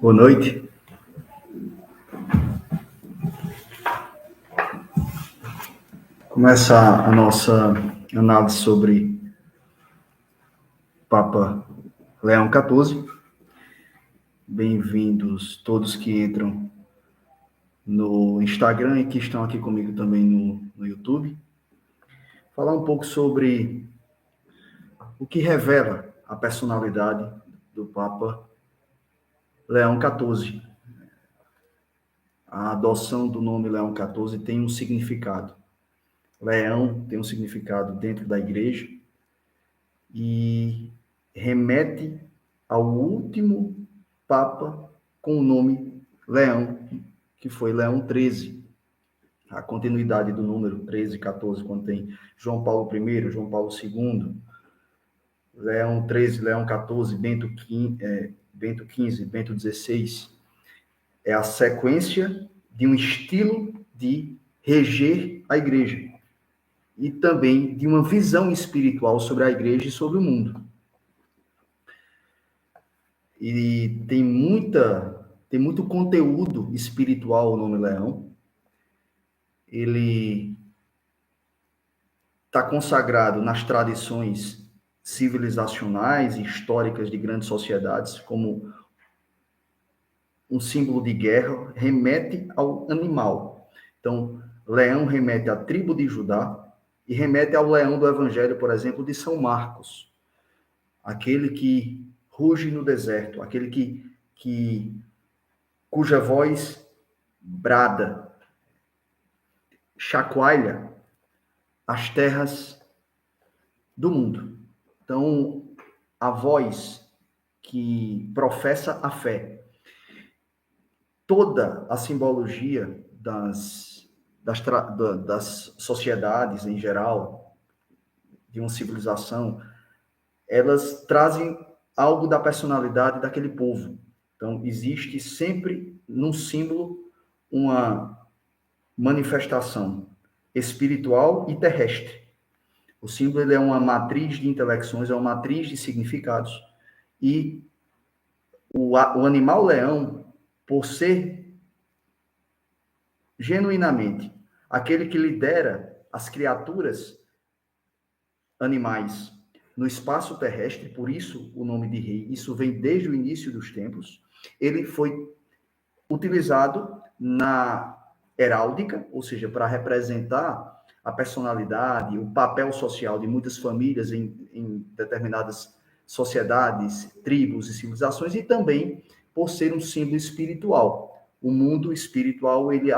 Boa noite. Começar a nossa análise sobre Papa Leão XIV. Bem-vindos todos que entram no Instagram e que estão aqui comigo também no YouTube. Falar um pouco sobre o que revela a personalidade do Papa Leão XIV. A adoção do nome Leão XIV tem um significado. Leão tem um significado dentro da igreja e remete ao último Papa com o nome Leão, que foi Leão XIII. A continuidade do número 13, 14, quando tem João Paulo I, João Paulo II, Leão XIII, Leão XIV, Bento XV, Bento XVI, é a sequência de um estilo de reger a igreja e também de uma visão espiritual sobre a igreja e sobre o mundo. E tem muito conteúdo espiritual o nome Leão. Ele está consagrado nas tradições civilizacionais e históricas de grandes sociedades, como um símbolo de guerra, remete ao animal. Então, leão remete à tribo de Judá e remete ao leão do Evangelho, por exemplo, de São Marcos, aquele que ruge no deserto, aquele cuja voz brada, chacoalha as terras do mundo. Então, a voz que professa a fé. Toda a simbologia das sociedades em geral, de uma civilização, elas trazem algo da personalidade daquele povo. Então, existe sempre, num símbolo, uma manifestação espiritual e terrestre. O símbolo ele é uma matriz de intelecções, é uma matriz de significados. E o animal leão, por ser genuinamente aquele que lidera as criaturas animais no espaço terrestre, por isso o nome de rei, isso vem desde o início dos tempos, ele foi utilizado na heráldica, ou seja, para representar a personalidade, o papel social de muitas famílias em determinadas sociedades, tribos e civilizações, e também por ser um símbolo espiritual. O mundo espiritual ele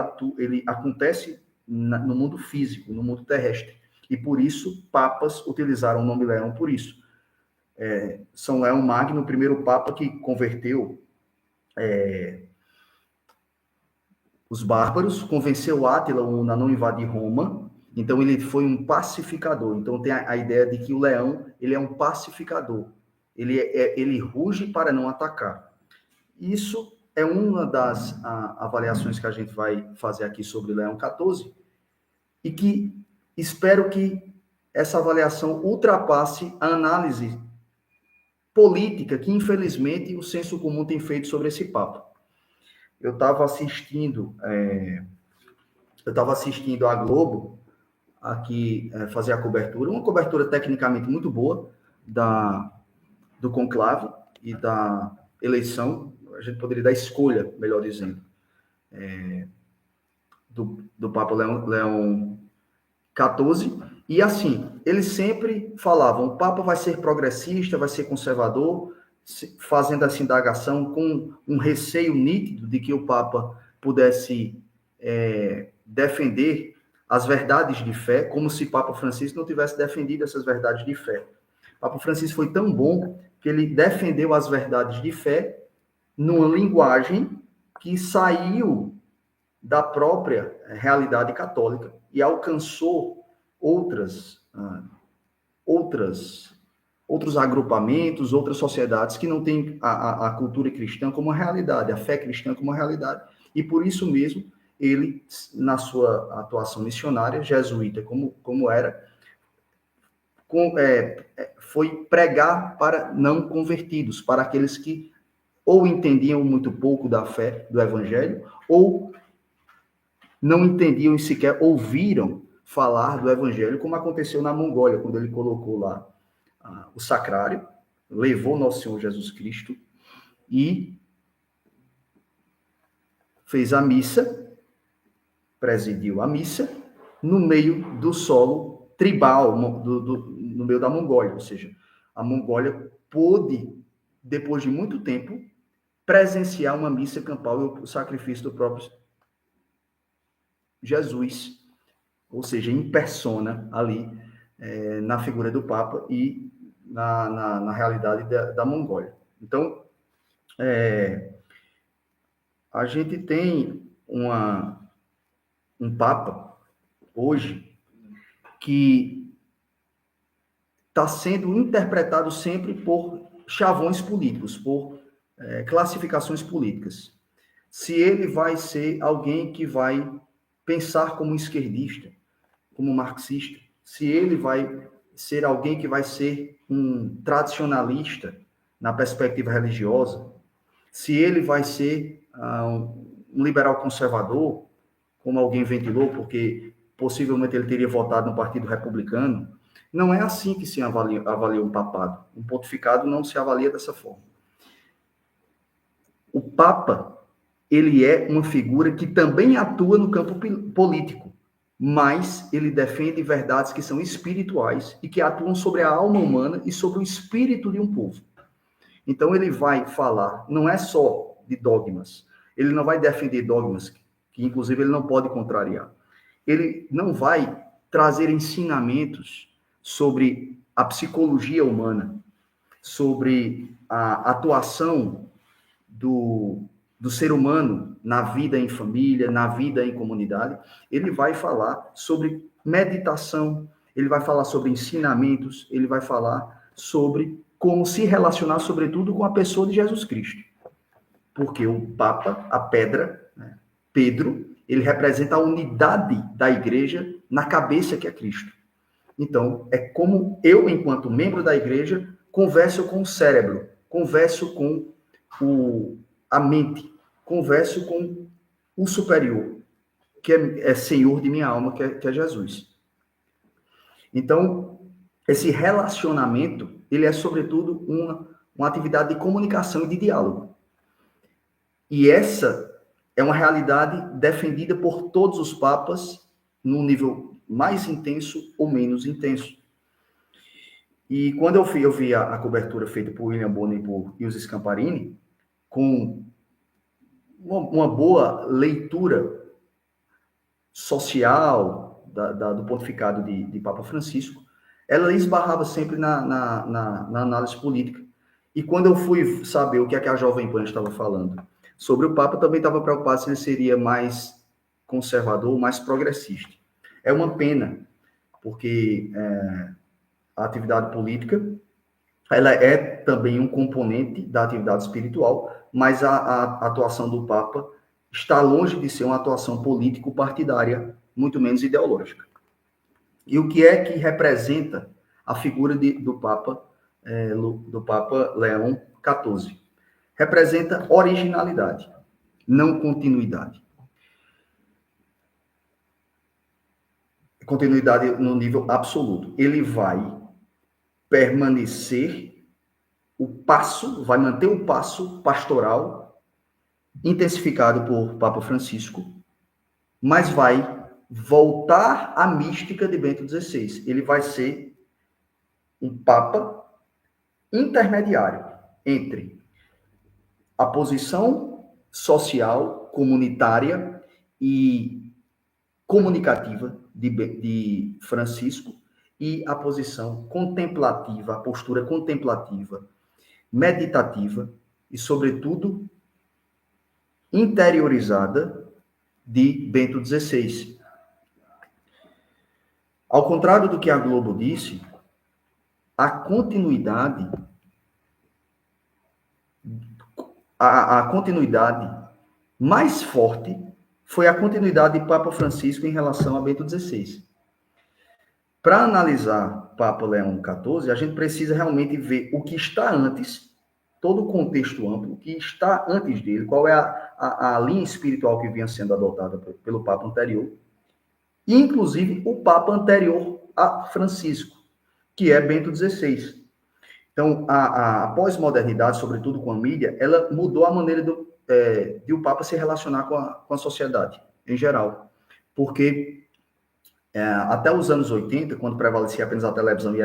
acontece no mundo físico, no mundo terrestre. E por isso, papas utilizaram o nome Leão por isso. São Leão Magno, o primeiro papa que converteu os bárbaros, convenceu Átila a não invadir Roma. Então, ele foi um pacificador. Então, tem a ideia de que o leão ele é um pacificador. Ele ruge para não atacar. Isso é uma das avaliações que a gente vai fazer aqui sobre Leão XIV e que espero que essa avaliação ultrapasse a análise política que, infelizmente, o senso comum tem feito sobre esse Papa. Eu estava assistindo a Globo aqui fazer a cobertura, uma cobertura tecnicamente muito boa do conclave e da eleição, a gente poderia dar escolha, melhor dizendo, do Papa Leão XIV, e assim, eles sempre falavam, o Papa vai ser progressista, vai ser conservador, fazendo essa indagação com um receio nítido de que o Papa pudesse defender as verdades de fé, como se Papa Francisco não tivesse defendido essas verdades de fé. Papa Francisco foi tão bom que ele defendeu as verdades de fé numa linguagem que saiu da própria realidade católica e alcançou outros agrupamentos, outras sociedades que não têm a cultura cristã como uma realidade, a fé cristã como uma realidade. E por isso mesmo, ele, na sua atuação missionária, jesuíta como era, foi pregar para não convertidos, para aqueles que ou entendiam muito pouco da fé, do evangelho, ou não entendiam e sequer ouviram falar do evangelho, como aconteceu na Mongólia, quando ele colocou lá o sacrário, levou nosso Senhor Jesus Cristo e fez a missa, presidiu a missa, no meio do solo tribal, no meio da Mongólia, ou seja, a Mongólia pôde, depois de muito tempo, presenciar uma missa campal e o sacrifício do próprio Jesus, ou seja, em persona ali, na figura do Papa e na realidade da Mongólia. Então, a gente tem um Papa hoje que está sendo interpretado sempre por chavões políticos, por classificações políticas. Se ele vai ser alguém que vai pensar como esquerdista, como marxista, se ele vai ser alguém que vai ser um tradicionalista na perspectiva religiosa, se ele vai ser um liberal conservador, como alguém ventilou, porque possivelmente ele teria votado no Partido Republicano. Não é assim que se avalia um papado. Um pontificado não se avalia dessa forma. O Papa, ele é uma figura que também atua no campo político, mas ele defende verdades que são espirituais e que atuam sobre a alma humana e sobre o espírito de um povo. Então ele vai falar, não é só de dogmas, ele não vai defender dogmas que inclusive ele não pode contrariar. Ele não vai trazer ensinamentos sobre a psicologia humana, sobre a atuação do ser humano na vida em família, na vida em comunidade. Ele vai falar sobre meditação, ele vai falar sobre ensinamentos, ele vai falar sobre como se relacionar, sobretudo, com a pessoa de Jesus Cristo. Porque o Papa, a pedra, né, Pedro, ele representa a unidade da igreja na cabeça que é Cristo. Então, é como eu, enquanto membro da igreja, converso com o cérebro, converso com a mente, converso com o superior, que é Senhor de minha alma, que é Jesus. Então, esse relacionamento, ele é, sobretudo, uma atividade de comunicação e de diálogo. E essa é uma realidade defendida por todos os papas num nível mais intenso ou menos intenso. E quando eu vi a cobertura feita por William Bonner e os Scamparini, com uma boa leitura social do pontificado de Papa Francisco, ela esbarrava sempre na análise política. E quando eu fui saber o que a Jovem Pan estava falando sobre o Papa, também estava preocupado se ele seria mais conservador, mais progressista. É uma pena, porque a atividade política ela é também um componente da atividade espiritual, mas a atuação do Papa está longe de ser uma atuação político-partidária, muito menos ideológica. E o que é que representa a figura do Papa Leão XIV? Representa originalidade, não continuidade. Continuidade no nível absoluto. Ele vai permanecer vai manter o passo pastoral intensificado por Papa Francisco, mas vai voltar à mística de Bento XVI. Ele vai ser um Papa intermediário entre a posição social, comunitária e comunicativa de Francisco e a posição contemplativa, a postura contemplativa, meditativa e, sobretudo, interiorizada de Bento XVI. Ao contrário do que a Globo disse, a continuidade mais forte foi a continuidade de Papa Francisco em relação a Bento XVI. Para analisar Papa Leão XIV, a gente precisa realmente ver o que está antes. todo o contexto amplo que está antes dele, qual é a linha espiritual que vinha sendo adotada pelo Papa anterior, e inclusive o Papa anterior a Francisco, que é Bento XVI. Então, a pós-modernidade, sobretudo com a mídia, ela mudou a maneira de o Papa se relacionar com a sociedade, em geral. Porque até os anos 80, quando prevalecia apenas a televisão e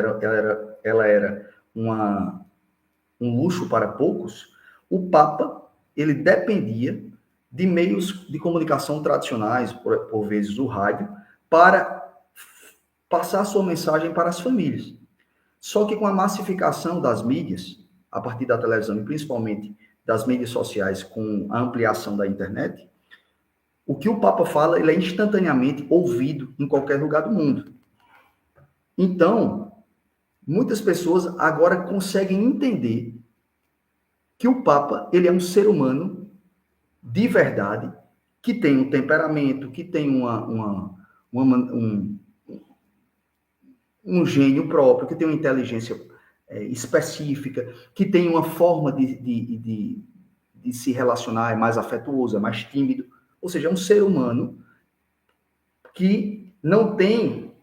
ela era um luxo para poucos, o Papa ele dependia de meios de comunicação tradicionais, por vezes o rádio, para passar sua mensagem para as famílias. Só que com a massificação das mídias, a partir da televisão e principalmente das mídias sociais, com a ampliação da internet, o que o Papa fala, ele é instantaneamente ouvido em qualquer lugar do mundo. Então, muitas pessoas agora conseguem entender que o Papa, ele é um ser humano de verdade, que tem um temperamento, que tem um gênio próprio, que tem uma inteligência específica, que tem uma forma de se relacionar, é mais afetuoso, é mais tímido. Ou seja, é um ser humano que não tem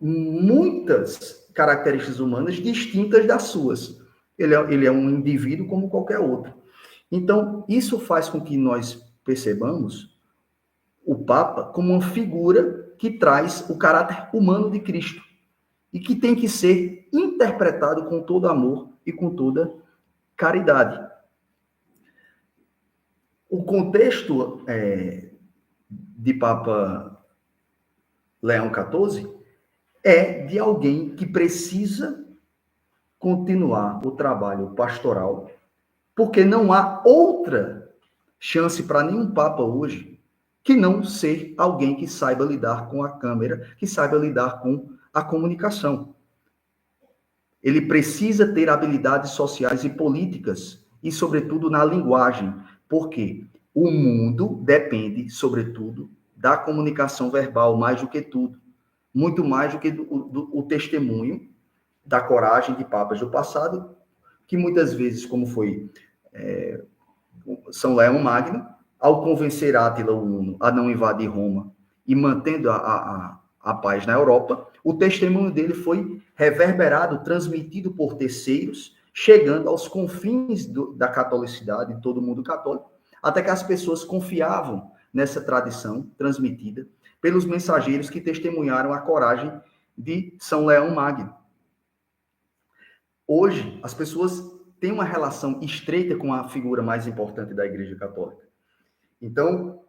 muitas características humanas distintas das suas. Ele é um indivíduo como qualquer outro. Então, isso faz com que nós percebamos o Papa como uma figura que traz o caráter humano de Cristo e que tem que ser interpretado com todo amor e com toda caridade. O contexto de Papa Leão XIV é de alguém que precisa continuar o trabalho pastoral, porque não há outra chance para nenhum Papa hoje que não ser alguém que saiba lidar com a câmera, que saiba lidar com a comunicação. Ele precisa ter habilidades sociais e políticas, e, sobretudo, na linguagem, porque o mundo depende, sobretudo, da comunicação verbal, mais do que tudo. Muito mais do que o testemunho da coragem de papas do passado, que muitas vezes, como foi São Leão Magno, ao convencer Átila o Huno a não invadir Roma e mantendo a paz na Europa, o testemunho dele foi reverberado, transmitido por terceiros, chegando aos confins da catolicidade, de todo o mundo católico, até que as pessoas confiavam nessa tradição transmitida pelos mensageiros que testemunharam a coragem de São Leão Magno. Hoje, as pessoas têm uma relação estreita com a figura mais importante da Igreja Católica. Então,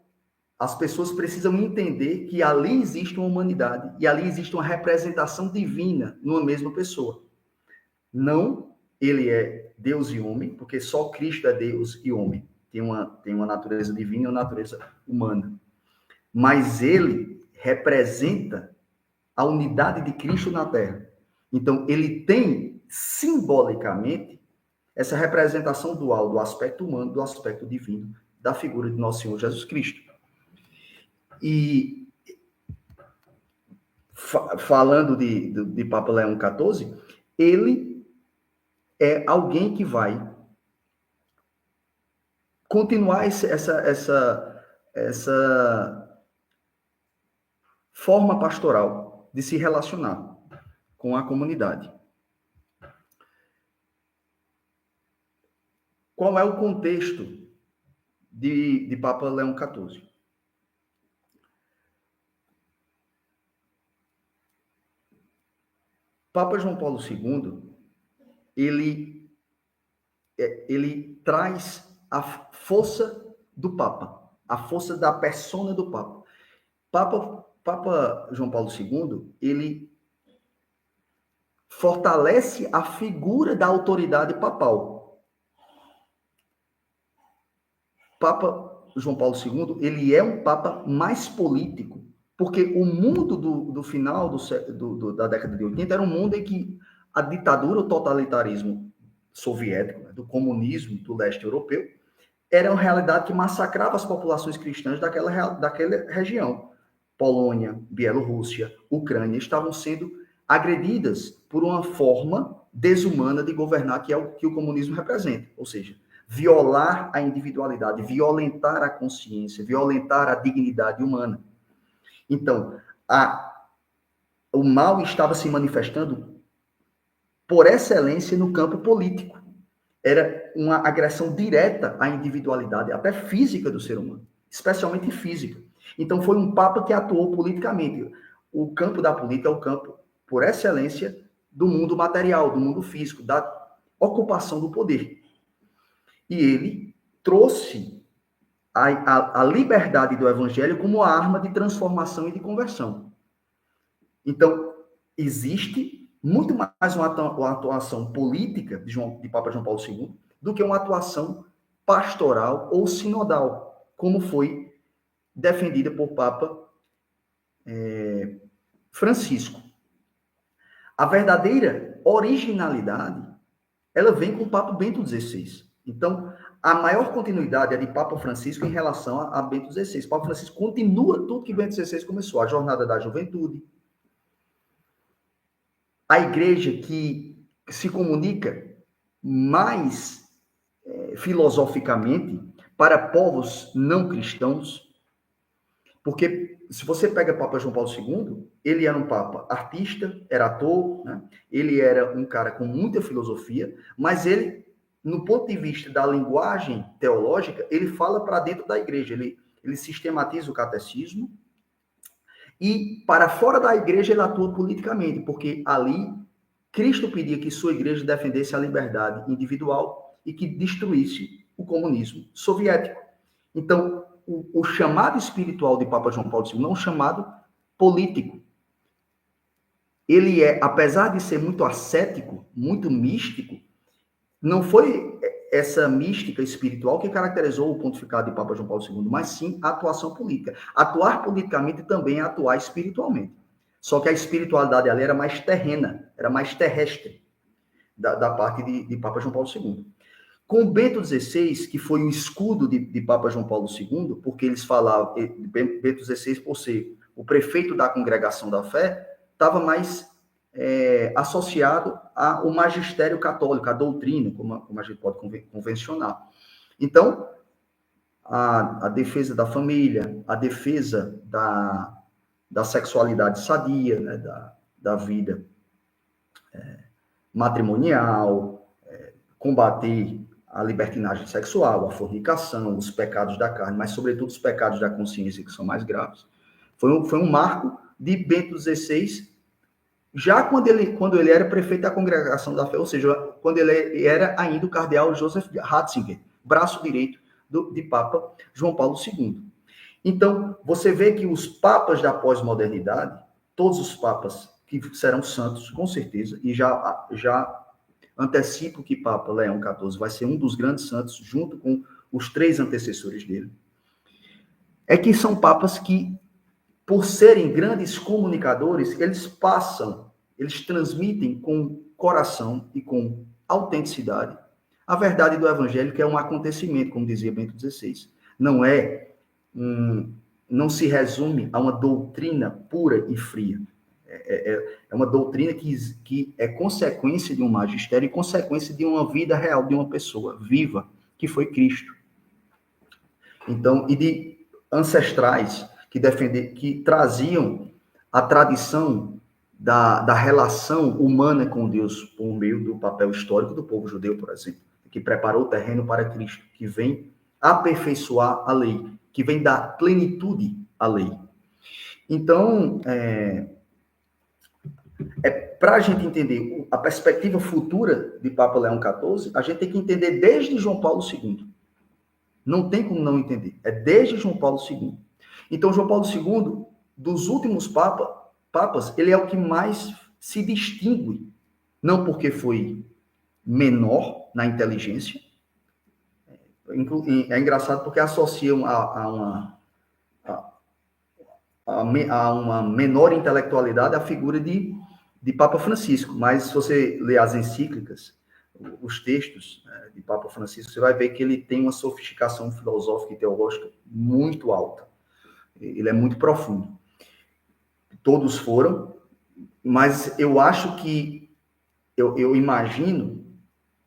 as pessoas precisam entender que ali existe uma humanidade e ali existe uma representação divina numa mesma pessoa. Não ele é Deus e homem, porque só Cristo é Deus e homem. Tem uma natureza divina e uma natureza humana. Mas ele representa a unidade de Cristo na Terra. Então, ele tem, simbolicamente, essa representação dual do aspecto humano, do aspecto divino, da figura de nosso Senhor Jesus Cristo. E, falando de Papa Leão XIV, ele é alguém que vai continuar essa forma pastoral de se relacionar com a comunidade. Qual é o contexto de Papa Leão XIV? Papa João Paulo II, ele traz a força do Papa, a força da persona do Papa. Papa João Paulo II, ele fortalece a figura da autoridade papal. Papa João Paulo II, ele é um Papa mais político, porque o mundo do final da década de 80 era um mundo em que a ditadura, o totalitarismo soviético, do comunismo do leste europeu, era uma realidade que massacrava as populações cristãs daquela região. Polônia, Bielorrússia, Ucrânia estavam sendo agredidas por uma forma desumana de governar, que é o que o comunismo representa. Ou seja, violar a individualidade, violentar a consciência, violentar a dignidade humana. Então, o mal estava se manifestando por excelência no campo político. Era uma agressão direta à individualidade, até física do ser humano, especialmente física. Então, foi um papa que atuou politicamente. O campo da política é o campo, por excelência, do mundo material, do mundo físico, da ocupação do poder. E ele trouxe a liberdade do evangelho como arma de transformação e de conversão. Então, existe muito mais uma atuação política de Papa João Paulo II do que uma atuação pastoral ou sinodal, como foi defendida por Papa Francisco. A verdadeira originalidade, ela vem com o Papa Bento XVI. Então, a maior continuidade é de Papa Francisco em relação a Bento XVI. Papa Francisco continua tudo que Bento XVI começou, a jornada da juventude, a igreja que se comunica mais filosoficamente para povos não cristãos, porque se você pega o Papa João Paulo II, ele era um papa artista, era ator, né? Ele era um cara com muita filosofia, mas ele, no ponto de vista da linguagem teológica, ele fala para dentro da igreja, ele sistematiza o catecismo, e para fora da igreja ele atua politicamente, porque ali Cristo pedia que sua igreja defendesse a liberdade individual e que destruísse o comunismo soviético. Então, o chamado espiritual de Papa João Paulo II não é um chamado político. Ele apesar de ser muito ascético, muito místico, não foi essa mística espiritual que caracterizou o pontificado de Papa João Paulo II, mas sim a atuação política. Atuar politicamente também é atuar espiritualmente. Só que a espiritualidade ali era mais terrena, era mais terrestre, da parte de Papa João Paulo II. Com Bento XVI, que foi o escudo de Papa João Paulo II, porque eles falavam, Bento XVI, por ser o prefeito da Congregação da Fé, estava mais associado ao magistério católico, à doutrina, como a gente pode convencionar. Então, a defesa da família, a defesa da sexualidade sadia, né, da vida matrimonial, combater a libertinagem sexual, a fornicação, os pecados da carne, mas, sobretudo, os pecados da consciência, que são mais graves. Foi um marco de Bento XVI, já quando ele era prefeito da Congregação da Fé, ou seja, quando ele era ainda o cardeal Joseph Ratzinger, braço direito de Papa João Paulo II. Então, você vê que os papas da pós-modernidade, todos os papas que serão santos, com certeza, e já antecipo que Papa Leão XIV vai ser um dos grandes santos, junto com os 3 antecessores dele, é que são papas que, por serem grandes comunicadores, eles transmitem com coração e com autenticidade a verdade do evangelho, que é um acontecimento, como dizia Bento XVI. Não se resume a uma doutrina pura e fria. É uma doutrina que é consequência de um magistério e consequência de uma vida real de uma pessoa viva, que foi Cristo. Então, e de ancestrais que traziam a tradição da relação humana com Deus por meio do papel histórico do povo judeu, por exemplo, que preparou o terreno para Cristo, que vem aperfeiçoar a lei, que vem dar plenitude à lei. Então, para a gente entender a perspectiva futura de Papa Leão XIV, a gente tem que entender desde João Paulo II. Não tem como não entender. É desde João Paulo II. Então, João Paulo II, dos últimos papas, ele é o que mais se distingue. Não porque foi menor na inteligência. É engraçado porque associam a uma menor intelectualidade a figura de Papa Francisco. Mas se você ler as encíclicas, os textos de Papa Francisco, você vai ver que ele tem uma sofisticação filosófica e teológica muito alta. Ele é muito profundo. Todos foram, mas eu acho que eu imagino,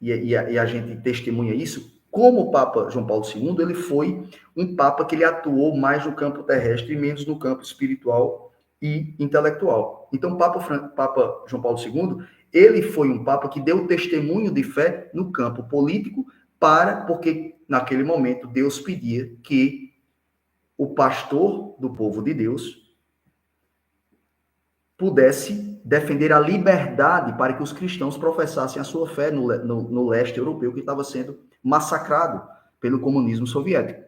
e a gente testemunha isso, como o Papa João Paulo II, ele foi um Papa que ele atuou mais no campo terrestre e menos no campo espiritual e intelectual. Então, o Papa João Paulo II, ele foi um Papa que deu testemunho de fé no campo político, porque naquele momento Deus pedia que o pastor do povo de Deus pudesse defender a liberdade para que os cristãos professassem a sua fé no leste europeu, que estava sendo massacrado pelo comunismo soviético.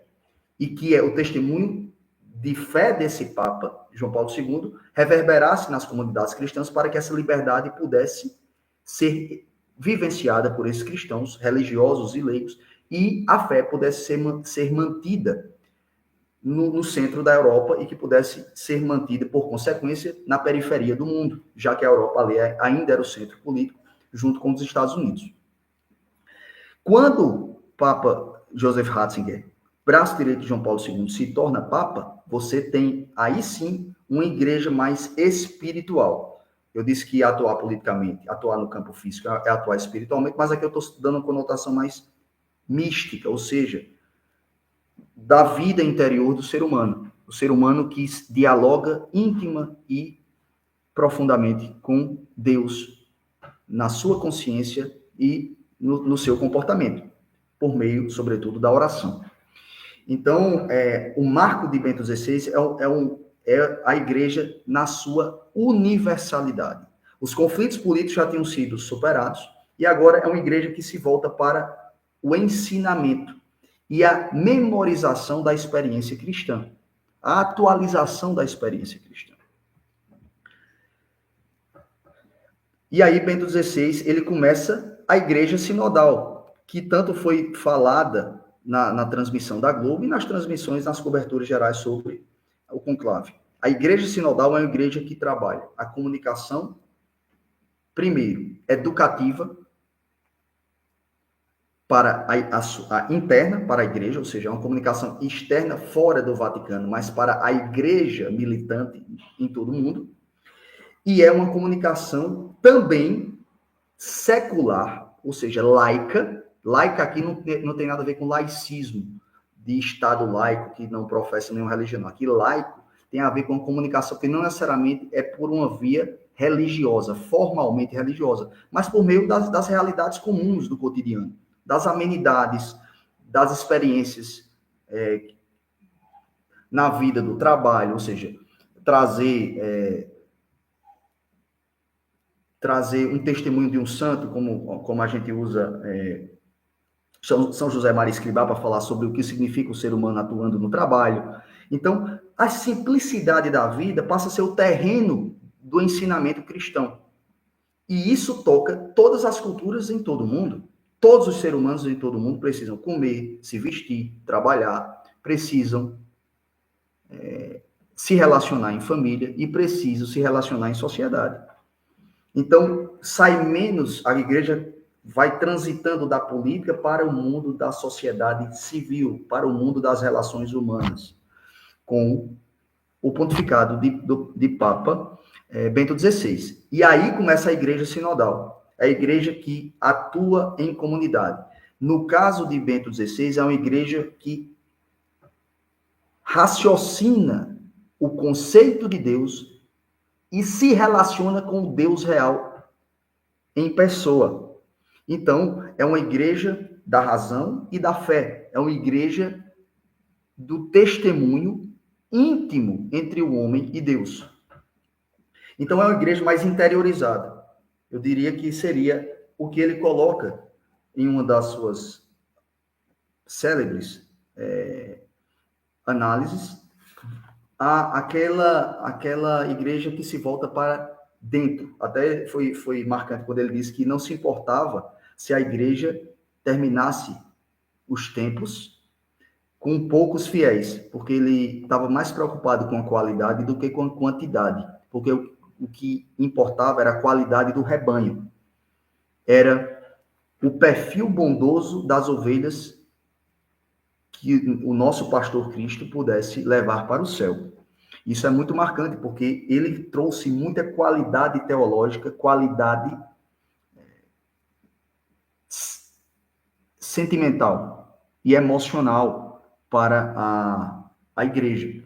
E que o testemunho de fé desse Papa, João Paulo II, reverberasse nas comunidades cristãs para que essa liberdade pudesse ser vivenciada por esses cristãos, religiosos e leigos, e a fé pudesse ser mantida no centro da Europa e que pudesse ser mantida, por consequência, na periferia do mundo, já que a Europa ali ainda era o centro político, junto com os Estados Unidos. Quando o Papa Joseph Ratzinger, braço direito de João Paulo II, se torna Papa, você tem, aí sim, uma igreja mais espiritual. Eu disse que atuar politicamente, atuar no campo físico é atuar espiritualmente, mas aqui eu estou dando uma conotação mais mística, ou seja, da vida interior do ser humano. O ser humano que dialoga íntima e profundamente com Deus, na sua consciência e no seu comportamento, por meio, sobretudo, da oração. Então, o marco de Bento XVI é a igreja na sua universalidade. Os conflitos políticos já tinham sido superados e agora é uma igreja que se volta para o ensinamento e a memorização da experiência cristã, a atualização da experiência cristã. E aí, Bento XVI, ele começa a igreja sinodal, que tanto foi falada na transmissão da Globo e nas transmissões, nas coberturas gerais sobre o conclave. A igreja sinodal é uma igreja que trabalha a comunicação, primeiro, educativa, para a interna para a igreja, ou seja, uma comunicação externa fora do Vaticano, mas para a igreja militante em todo o mundo, e é uma comunicação também secular, ou seja, laica. Laica aqui não tem nada a ver com laicismo, de Estado laico que não professa nenhuma religião. Aqui laico tem a ver com a comunicação que não necessariamente é por uma via religiosa, formalmente religiosa, mas por meio das realidades comuns do cotidiano, das amenidades, das experiências na vida do trabalho, ou seja, trazer um testemunho de um santo, como a gente usa São José Maria Escrivá para falar sobre o que significa o ser humano atuando no trabalho. Então, a simplicidade da vida passa a ser o terreno do ensinamento cristão. E isso toca todas as culturas em todo o mundo. Todos os seres humanos em todo o mundo precisam comer, se vestir, trabalhar, precisam se relacionar em família e precisam se relacionar em sociedade. Então, sai menos, a igreja vai transitando da política para o mundo da sociedade civil, para o mundo das relações humanas, com o pontificado de Papa Bento XVI. E aí começa a igreja sinodal. É a igreja que atua em comunidade. No caso de Bento XVI, é uma igreja que raciocina o conceito de Deus e se relaciona com o Deus real em pessoa. Então, é uma igreja da razão e da fé. É uma igreja do testemunho íntimo entre o homem e Deus. Então, é uma igreja mais interiorizada. Eu diria que seria o que ele coloca em uma das suas célebres análises, aquela igreja que se volta para dentro. Até foi marcante quando ele disse que não se importava se a igreja terminasse os templos com poucos fiéis, porque ele estava mais preocupado com a qualidade do que com a quantidade, porque o que importava era a qualidade do rebanho, era o perfil bondoso das ovelhas que o nosso pastor Cristo pudesse levar para o céu. Isso é muito marcante, porque ele trouxe muita qualidade teológica, qualidade sentimental e emocional para a igreja.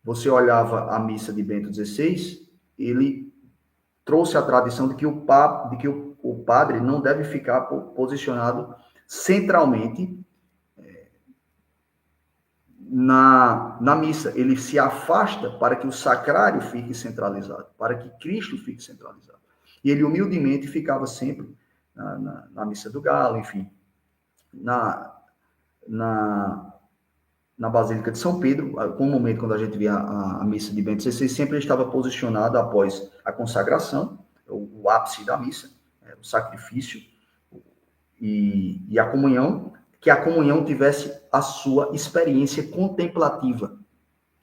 Você olhava a missa de Bento XVI, ele trouxe a tradição de que o padre não deve ficar posicionado centralmente na missa. Ele se afasta para que o sacrário fique centralizado, para que Cristo fique centralizado. E ele humildemente ficava sempre na missa do Galo, enfim, na Basílica de São Pedro. Com o momento quando a gente via a missa de Bento XVI, sempre estava posicionado após a consagração, o ápice da missa, o sacrifício e a comunhão, que a comunhão tivesse a sua experiência contemplativa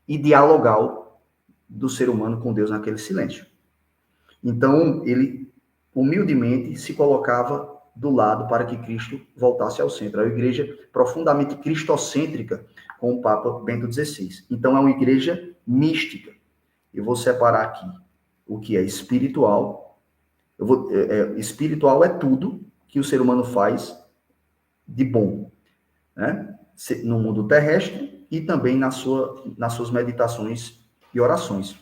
e dialogal do ser humano com Deus naquele silêncio. Então, ele humildemente se colocava do lado para que Cristo voltasse ao centro. É uma igreja profundamente cristocêntrica com o Papa Bento XVI. Então, é uma igreja mística. Eu vou separar aqui o que é espiritual. Espiritual é tudo que o ser humano faz de bom, né? No mundo terrestre e também nas suas meditações e orações.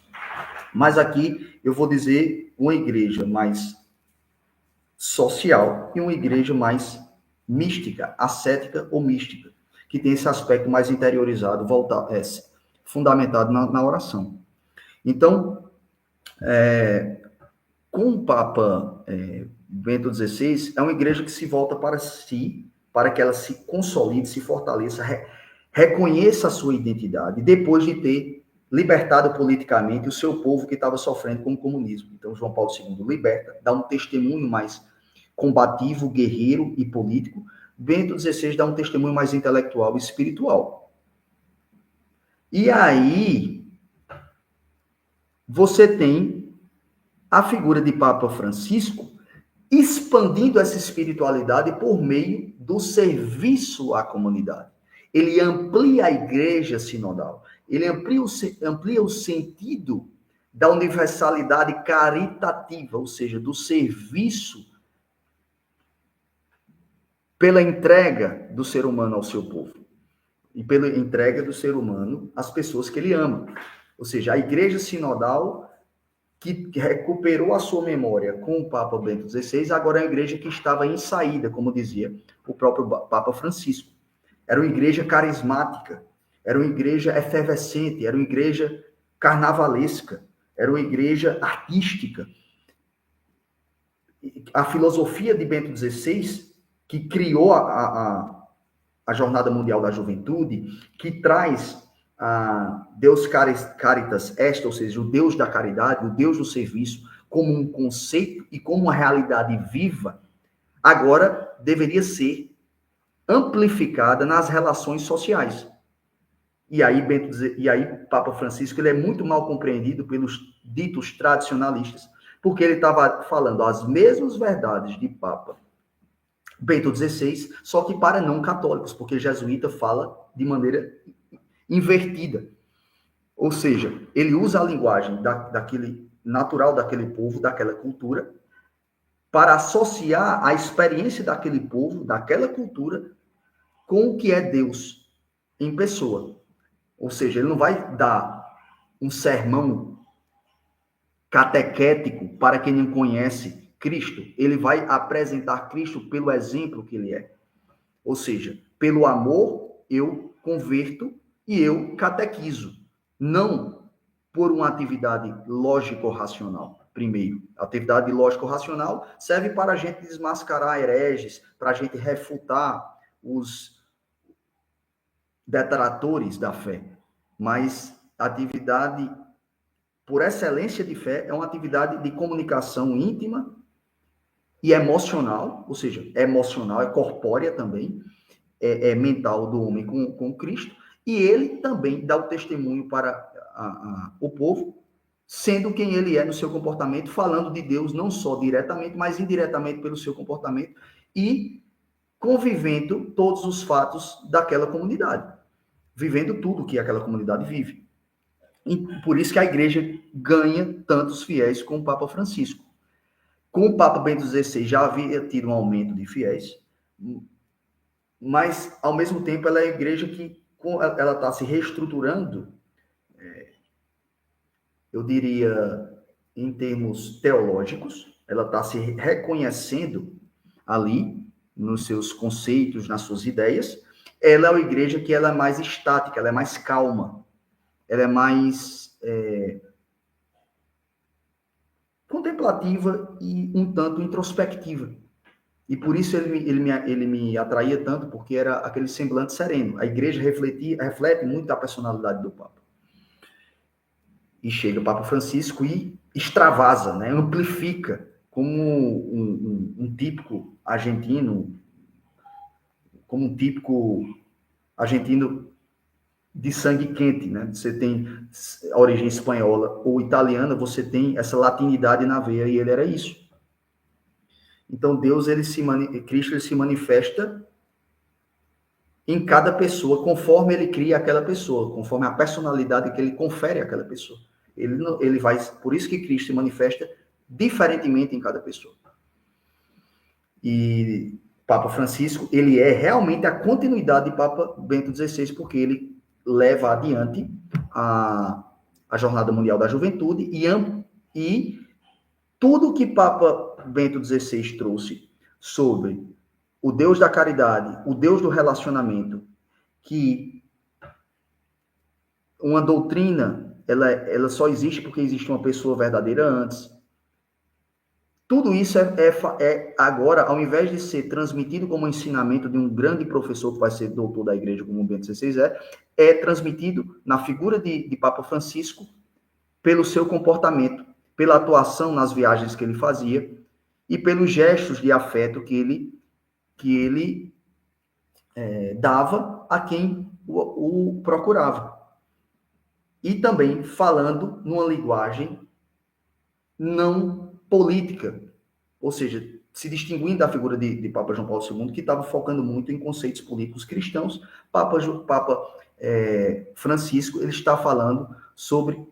Mas aqui eu vou dizer uma igreja mais social e uma igreja mais mística, ascética ou mística, que tem esse aspecto mais interiorizado, fundamentado na oração. Então, com o Papa Bento XVI, é uma igreja que se volta para si, para que ela se consolide, se fortaleça, reconheça a sua identidade, depois de ter libertado politicamente o seu povo que estava sofrendo com o comunismo. Então, João Paulo II liberta, dá um testemunho mais combativo, guerreiro e político. Bento XVI dá um testemunho mais intelectual e espiritual. E aí, você tem a figura de Papa Francisco expandindo essa espiritualidade por meio do serviço à comunidade. Ele amplia a igreja sinodal, ele amplia o sentido da universalidade caritativa, ou seja, do serviço pela entrega do ser humano ao seu povo e pela entrega do ser humano às pessoas que ele ama. Ou seja, a igreja sinodal que recuperou a sua memória com o Papa Bento XVI, agora é uma igreja que estava em saída, como dizia o próprio Papa Francisco. Era uma igreja carismática, era uma igreja efervescente, era uma igreja carnavalesca, era uma igreja artística. A filosofia de Bento XVI, que criou a Jornada Mundial da Juventude, que traz Deus Caritas Est, ou seja, o Deus da caridade, o Deus do serviço, como um conceito e como uma realidade viva, agora deveria ser amplificada nas relações sociais. E aí, Papa Francisco ele é muito mal compreendido pelos ditos tradicionalistas, porque ele estava falando as mesmas verdades de Papa Bento XVI, só que para não católicos, porque jesuíta fala de maneira invertida. Ou seja, ele usa a linguagem daquele natural daquele povo, daquela cultura, para associar a experiência daquele povo, daquela cultura, com o que é Deus em pessoa. Ou seja, ele não vai dar um sermão catequético para quem não conhece Cristo. Ele vai apresentar Cristo pelo exemplo que ele é. Ou seja, pelo amor eu converto e eu catequizo, não por uma atividade lógico-racional. Primeiro, a atividade lógico-racional serve para a gente desmascarar hereges, para a gente refutar os detratores da fé. Mas a atividade, por excelência de fé, é uma atividade de comunicação íntima e emocional, ou seja, é emocional, é corpórea também, é mental do homem com Cristo, e ele também dá o testemunho para o povo, sendo quem ele é no seu comportamento, falando de Deus não só diretamente, mas indiretamente pelo seu comportamento, e convivendo todos os fatos daquela comunidade, vivendo tudo que aquela comunidade vive. E por isso que a igreja ganha tantos fiéis com o Papa Francisco. Com o Papa Bento XVI já havia tido um aumento de fiéis, mas, ao mesmo tempo, ela é a igreja que ela está se reestruturando, eu diria, em termos teológicos, ela está se reconhecendo ali, nos seus conceitos, nas suas ideias. Ela é uma igreja que ela é mais estática, ela é mais calma, ela é mais contemplativa e um tanto introspectiva. E por isso ele me atraía tanto, porque era aquele semblante sereno. A igreja reflete muito a personalidade do Papa. E chega o Papa Francisco e extravasa, né? Amplifica, como um típico argentino, como um típico argentino de sangue quente, né? Você tem a origem espanhola ou italiana, você tem essa latinidade na veia, e ele era isso. Então Deus, Cristo, ele se manifesta em cada pessoa, conforme ele cria aquela pessoa, conforme a personalidade que ele confere àquela pessoa. Ele vai, por isso que Cristo se manifesta diferentemente em cada pessoa. E Papa Francisco, ele é realmente a continuidade de Papa Bento XVI, porque ele leva adiante a Jornada Mundial da Juventude e tudo que Papa Bento XVI trouxe sobre o Deus da caridade, o Deus do relacionamento, que uma doutrina, ela só existe porque existe uma pessoa verdadeira antes. Tudo isso agora, ao invés de ser transmitido como ensinamento de um grande professor que vai ser doutor da igreja, como o Bento XVI é transmitido na figura de Papa Francisco pelo seu comportamento, pela atuação nas viagens que ele fazia e pelos gestos de afeto que ele dava a quem o procurava. E também falando numa linguagem não política, ou seja, se distinguindo da figura de Papa João Paulo II, que estava focando muito em conceitos políticos cristãos. Papa Francisco, ele está falando sobre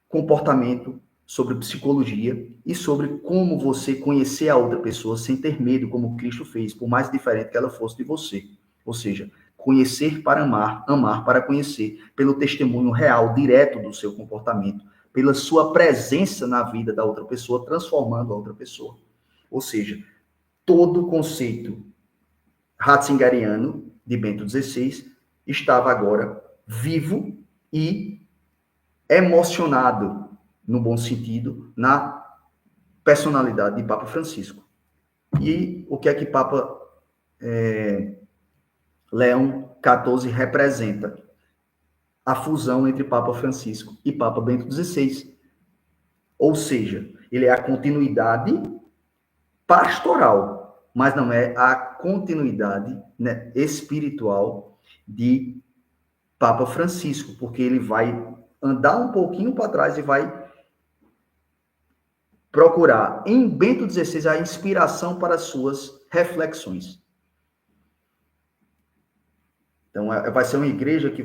comportamento, sobre psicologia e sobre como você conhecer a outra pessoa sem ter medo, como Cristo fez, por mais diferente que ela fosse de você. Ou seja, conhecer para amar, amar para conhecer, pelo testemunho real, direto do seu comportamento, pela sua presença na vida da outra pessoa, transformando a outra pessoa. Ou seja, todo o conceito ratzingeriano de Bento XVI estava agora vivo e emocionado, no bom sentido, na personalidade de Papa Francisco. E o que é que Papa Leão XIV representa? A fusão entre Papa Francisco e Papa Bento XVI. Ou seja, ele é a continuidade pastoral, mas não é a continuidade, né, espiritual de Papa Francisco, porque ele vai andar um pouquinho para trás e vai procurar em Bento XVI a inspiração para as suas reflexões. Então, vai ser uma igreja que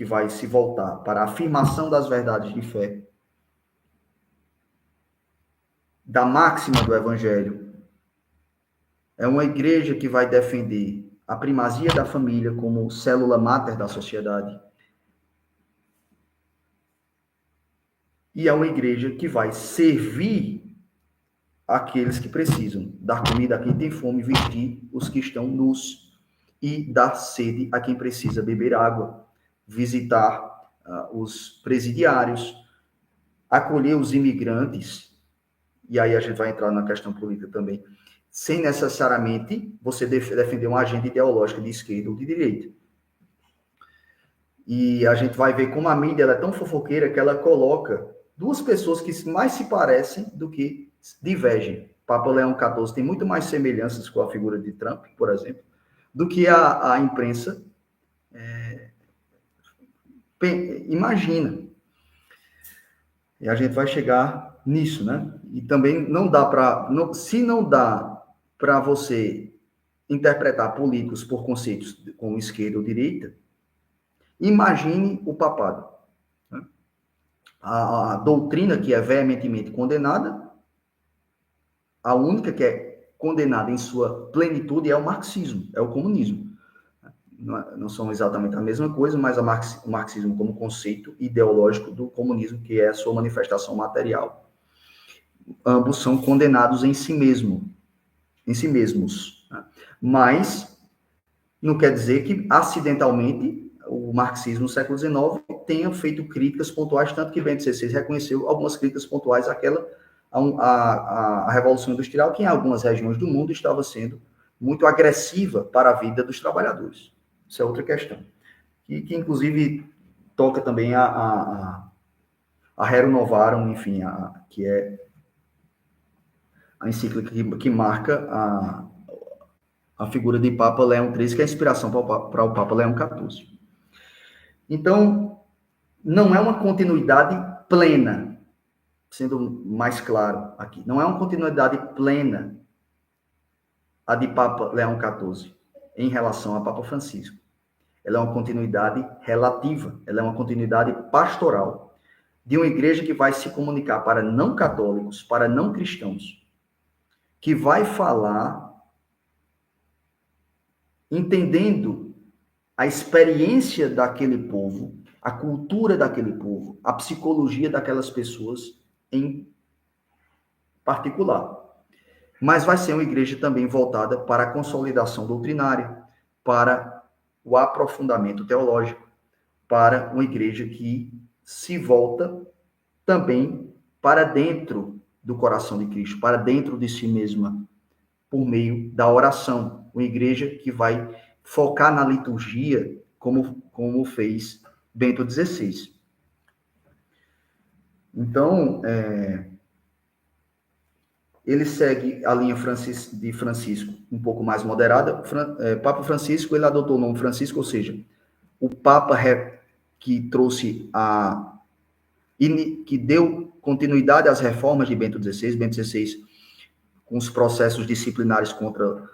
vai se voltar para a afirmação das verdades de fé, da máxima do Evangelho. É uma igreja que vai defender a primazia da família como célula máter da sociedade. E é uma igreja que vai servir aqueles que precisam, dar comida a quem tem fome, vestir os que estão nus e dar sede a quem precisa beber água, visitar os presidiários, acolher os imigrantes, e aí a gente vai entrar na questão política também, sem necessariamente você defender uma agenda ideológica de esquerda ou de direita. E a gente vai ver como a mídia ela é tão fofoqueira que ela coloca duas pessoas que mais se parecem do que divergem. Papa Leão XIV tem muito mais semelhanças com a figura de Trump, por exemplo, do que a imprensa imagina. E a gente vai chegar nisso, né? E também não dá para... Se não dá para você interpretar políticos por conceitos como esquerda ou direita, imagine o papado. Né? A doutrina que é veementemente condenada, a única que é condenada em sua plenitude é o marxismo, é o comunismo. Não são exatamente a mesma coisa, mas o marxismo como conceito ideológico do comunismo, que é a sua manifestação material. Ambos são condenados em si mesmos. Né? Mas não quer dizer que, acidentalmente, o marxismo no século XIX tenha feito críticas pontuais, tanto que Bento XVI reconheceu algumas críticas pontuais àquela a Revolução Industrial, que em algumas regiões do mundo estava sendo muito agressiva para a vida dos trabalhadores. Isso é outra questão. Que inclusive, toca também a Rerum Novarum, enfim, que é a encíclica que marca a figura de Papa Leão XIII, que é a inspiração para o Papa Leão XIV. Então, não é uma continuidade plena, sendo mais claro aqui, não é uma continuidade plena a de Papa Leão XIV em relação a Papa Francisco. Ela é uma continuidade relativa, ela é uma continuidade pastoral de uma igreja que vai se comunicar para não católicos, para não cristãos, que vai falar entendendo a experiência daquele povo, a cultura daquele povo, a psicologia daquelas pessoas em particular. Mas vai ser uma igreja também voltada para a consolidação doutrinária, para o aprofundamento teológico, para uma igreja que se volta também para dentro do coração de Cristo, para dentro de si mesma, por meio da oração. Uma igreja que vai focar na liturgia, como fez Bento XVI. Então, ele segue a linha de Francisco um pouco mais moderada. Papa Francisco, ele adotou o nome Francisco, ou seja, o Papa que trouxe que deu continuidade às reformas de Bento XVI. Bento XVI, com os processos disciplinares contra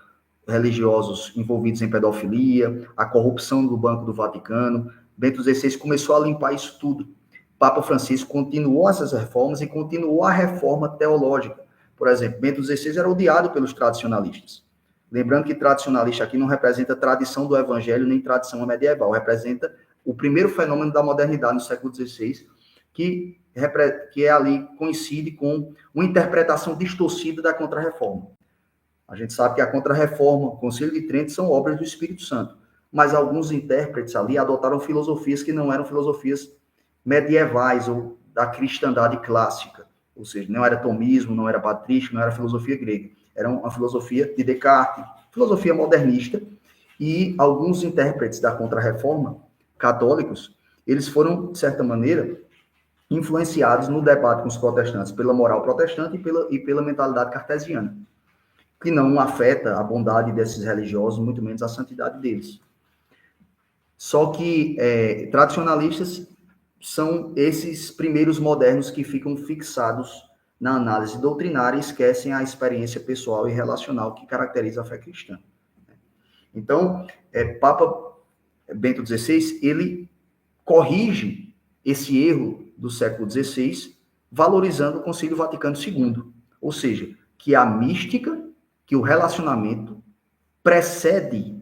religiosos envolvidos em pedofilia, a corrupção do Banco do Vaticano. Bento XVI começou a limpar isso tudo. Papa Francisco continuou essas reformas e continuou a reforma teológica. Por exemplo, Bento XVI era odiado pelos tradicionalistas. Lembrando que tradicionalista aqui não representa tradição do evangelho nem tradição medieval, representa o primeiro fenômeno da modernidade no século XVI, que ali coincide com uma interpretação distorcida da Contra-Reforma. A gente sabe que a Contra-Reforma, o Concílio de Trento, são obras do Espírito Santo, mas alguns intérpretes ali adotaram filosofias que não eram filosofias medievais ou da cristandade clássica, ou seja, não era tomismo, não era patrístico, não era filosofia grega, era uma filosofia de Descartes, filosofia modernista, e alguns intérpretes da Contra-Reforma, católicos, eles foram, de certa maneira, influenciados no debate com os protestantes pela moral protestante e pela mentalidade cartesiana, que não afeta a bondade desses religiosos, muito menos a santidade deles. Só que tradicionalistas são esses primeiros modernos que ficam fixados na análise doutrinária e esquecem a experiência pessoal e relacional que caracteriza a fé cristã. Então, Papa Bento XVI, ele corrige esse erro do século XVI, valorizando o Concílio Vaticano II, ou seja, que a mística, que o relacionamento precede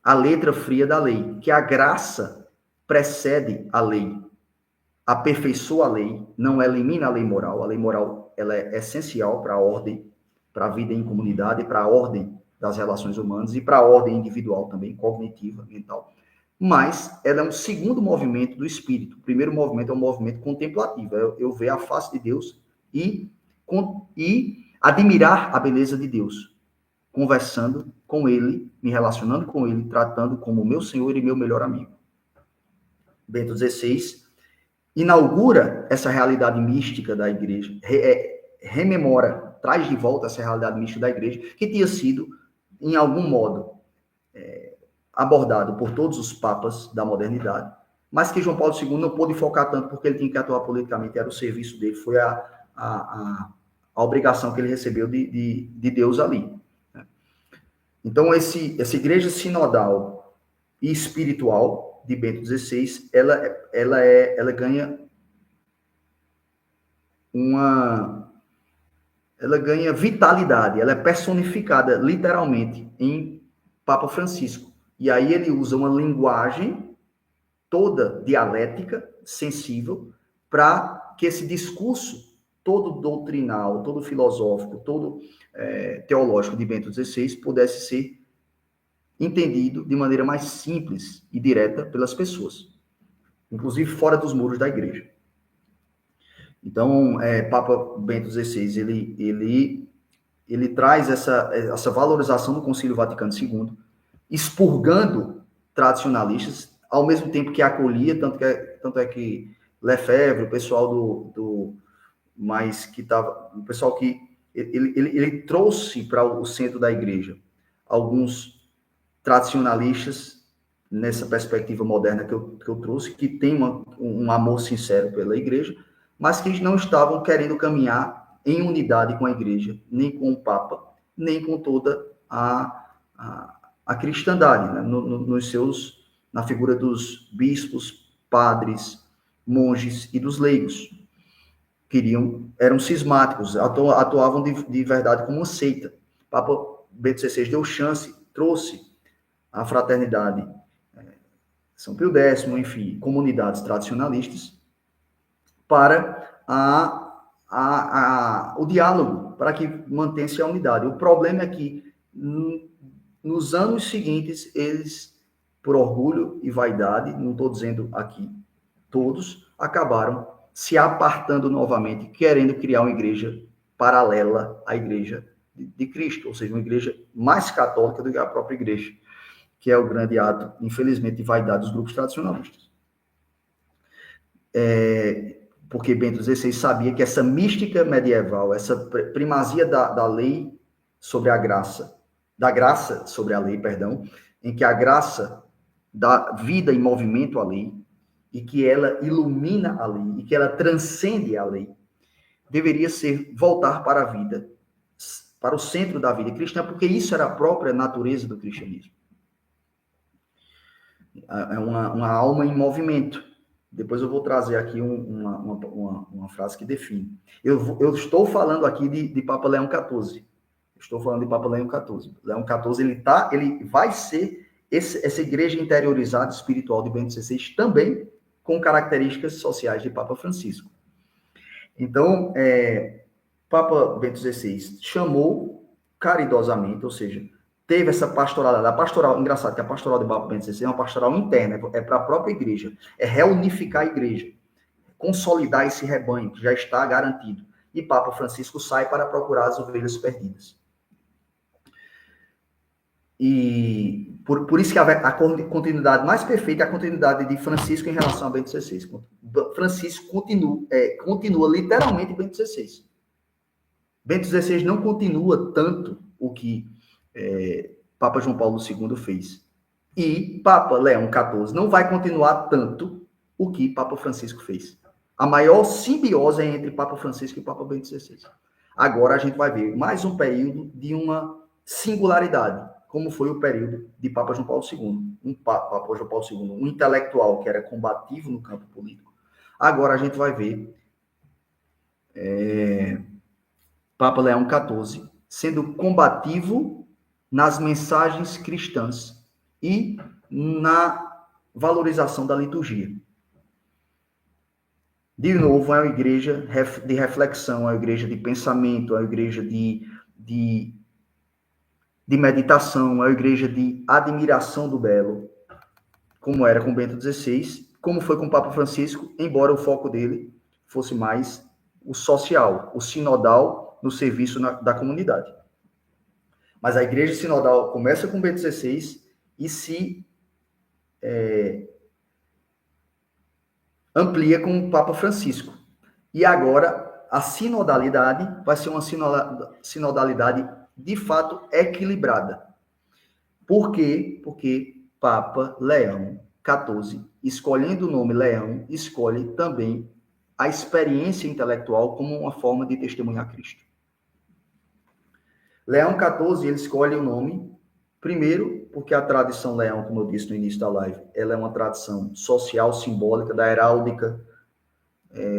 a letra fria da lei, que a graça precede a lei, aperfeiçoa a lei, não elimina a lei moral. A lei moral ela é essencial para a ordem, para a vida em comunidade, para a ordem das relações humanas e para a ordem individual também, cognitiva, mental. Mas ela é um segundo movimento do espírito. O primeiro movimento é um movimento contemplativo, eu ver a face de Deus e admirar a beleza de Deus, conversando com ele, me relacionando com ele, tratando como meu Senhor e meu melhor amigo. Bento XVI inaugura essa realidade mística da igreja, rememora, traz de volta essa realidade mística da igreja, que tinha sido, em algum modo, abordado por todos os papas da modernidade, mas que João Paulo II não pôde focar tanto porque ele tinha que atuar politicamente, era o serviço dele, foi a obrigação que ele recebeu de Deus ali. Então, essa igreja sinodal e espiritual de Bento XVI, ela ganha ela ganha vitalidade, ela é personificada literalmente em Papa Francisco. E aí ele usa uma linguagem toda dialética, sensível, para que esse discurso todo doutrinal, todo filosófico, todo teológico de Bento XVI pudesse ser entendido de maneira mais simples e direta pelas pessoas, inclusive fora dos muros da igreja. Então, Papa Bento XVI, ele traz essa valorização do Concílio Vaticano II, expurgando tradicionalistas, ao mesmo tempo que acolhia, tanto é que Lefebvre, o pessoal o pessoal que ele trouxe para o centro da igreja alguns tradicionalistas nessa perspectiva moderna que eu trouxe, que tem um amor sincero pela igreja, mas que não estavam querendo caminhar em unidade com a igreja, nem com o Papa, nem com toda a cristandade, né? Na figura dos bispos, padres, monges e dos leigos. Eram cismáticos, atuavam de verdade como uma seita. O Papa Bento XVI deu chance, trouxe a fraternidade, São Pio X, enfim, comunidades tradicionalistas, para o diálogo, para que mantesse a unidade. O problema é que, nos anos seguintes, eles, por orgulho e vaidade, não estou dizendo aqui todos, acabaram se apartando novamente, querendo criar uma igreja paralela à igreja de Cristo, ou seja, uma igreja mais católica do que a própria igreja, que é o grande ato, infelizmente, de vaidade dos grupos tradicionalistas. Porque Bento XVI sabia que essa mística medieval, essa primazia da lei sobre a graça, da graça sobre a lei, perdão, em que a graça dá vida e movimento à lei, e que ela ilumina a lei, e que ela transcende a lei, deveria ser voltar para a vida, para o centro da vida cristã, porque isso era a própria natureza do cristianismo. É uma alma em movimento. Depois eu vou trazer aqui uma frase que define. Eu estou falando aqui de Papa Leão XIV. Estou falando de Papa Leão XIV. Leão XIV, ele vai ser essa igreja interiorizada espiritual de Bento XVI também com características sociais de Papa Francisco. Então, Papa Bento XVI chamou caridosamente, ou seja, teve essa pastoralidade. A pastoral, engraçado que a pastoral de Papa Bento XVI é uma pastoral interna, é para a própria igreja, é reunificar a igreja, consolidar esse rebanho que já está garantido. E Papa Francisco sai para procurar as ovelhas perdidas. E por isso que a continuidade mais perfeita é a continuidade de Francisco em relação a Bento XVI. Francisco continua literalmente Bento XVI. Bento XVI não continua tanto o que Papa João Paulo II fez. E Papa Leão XIV não vai continuar tanto o que Papa Francisco fez. A maior simbiose é entre Papa Francisco e Papa Bento XVI. Agora a gente vai ver mais um período de uma singularidade, como foi o período de Papa João Paulo II. Papa João Paulo II, um intelectual que era combativo no campo político. Agora a gente vai ver Papa Leão XIV sendo combativo nas mensagens cristãs e na valorização da liturgia. De novo, é uma igreja de reflexão, é uma igreja de pensamento, é uma igreja de meditação, é uma igreja de admiração do belo, como era com Bento XVI, como foi com o Papa Francisco, embora o foco dele fosse mais o social, o sinodal no serviço da comunidade. Mas a igreja sinodal começa com Bento XVI e se amplia com o Papa Francisco. E agora a sinodalidade vai ser uma sinodalidade de fato equilibrada. Por quê? Porque Papa Leão XIV, escolhendo o nome Leão, escolhe também a experiência intelectual como uma forma de testemunhar Cristo. Leão XIV, ele escolhe o nome, primeiro, porque a tradição Leão, como eu disse no início da live, ela é uma tradição social, simbólica, da heráldica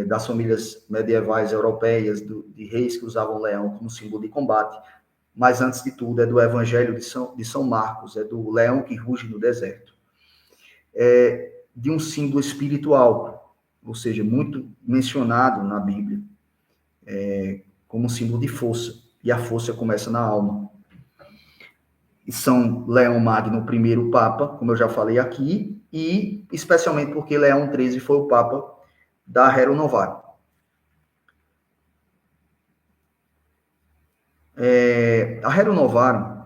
das famílias medievais europeias, de reis que usavam leão como símbolo de combate, mas antes de tudo é do Evangelho de São Marcos, é do leão que ruge no deserto. De um símbolo espiritual, ou seja, muito mencionado na Bíblia, como símbolo de força, e a força começa na alma. E São Leão Magno, o primeiro Papa, como eu já falei aqui, e especialmente porque Leão XIII foi o Papa da Rerum Novarum. A Rerum Novarum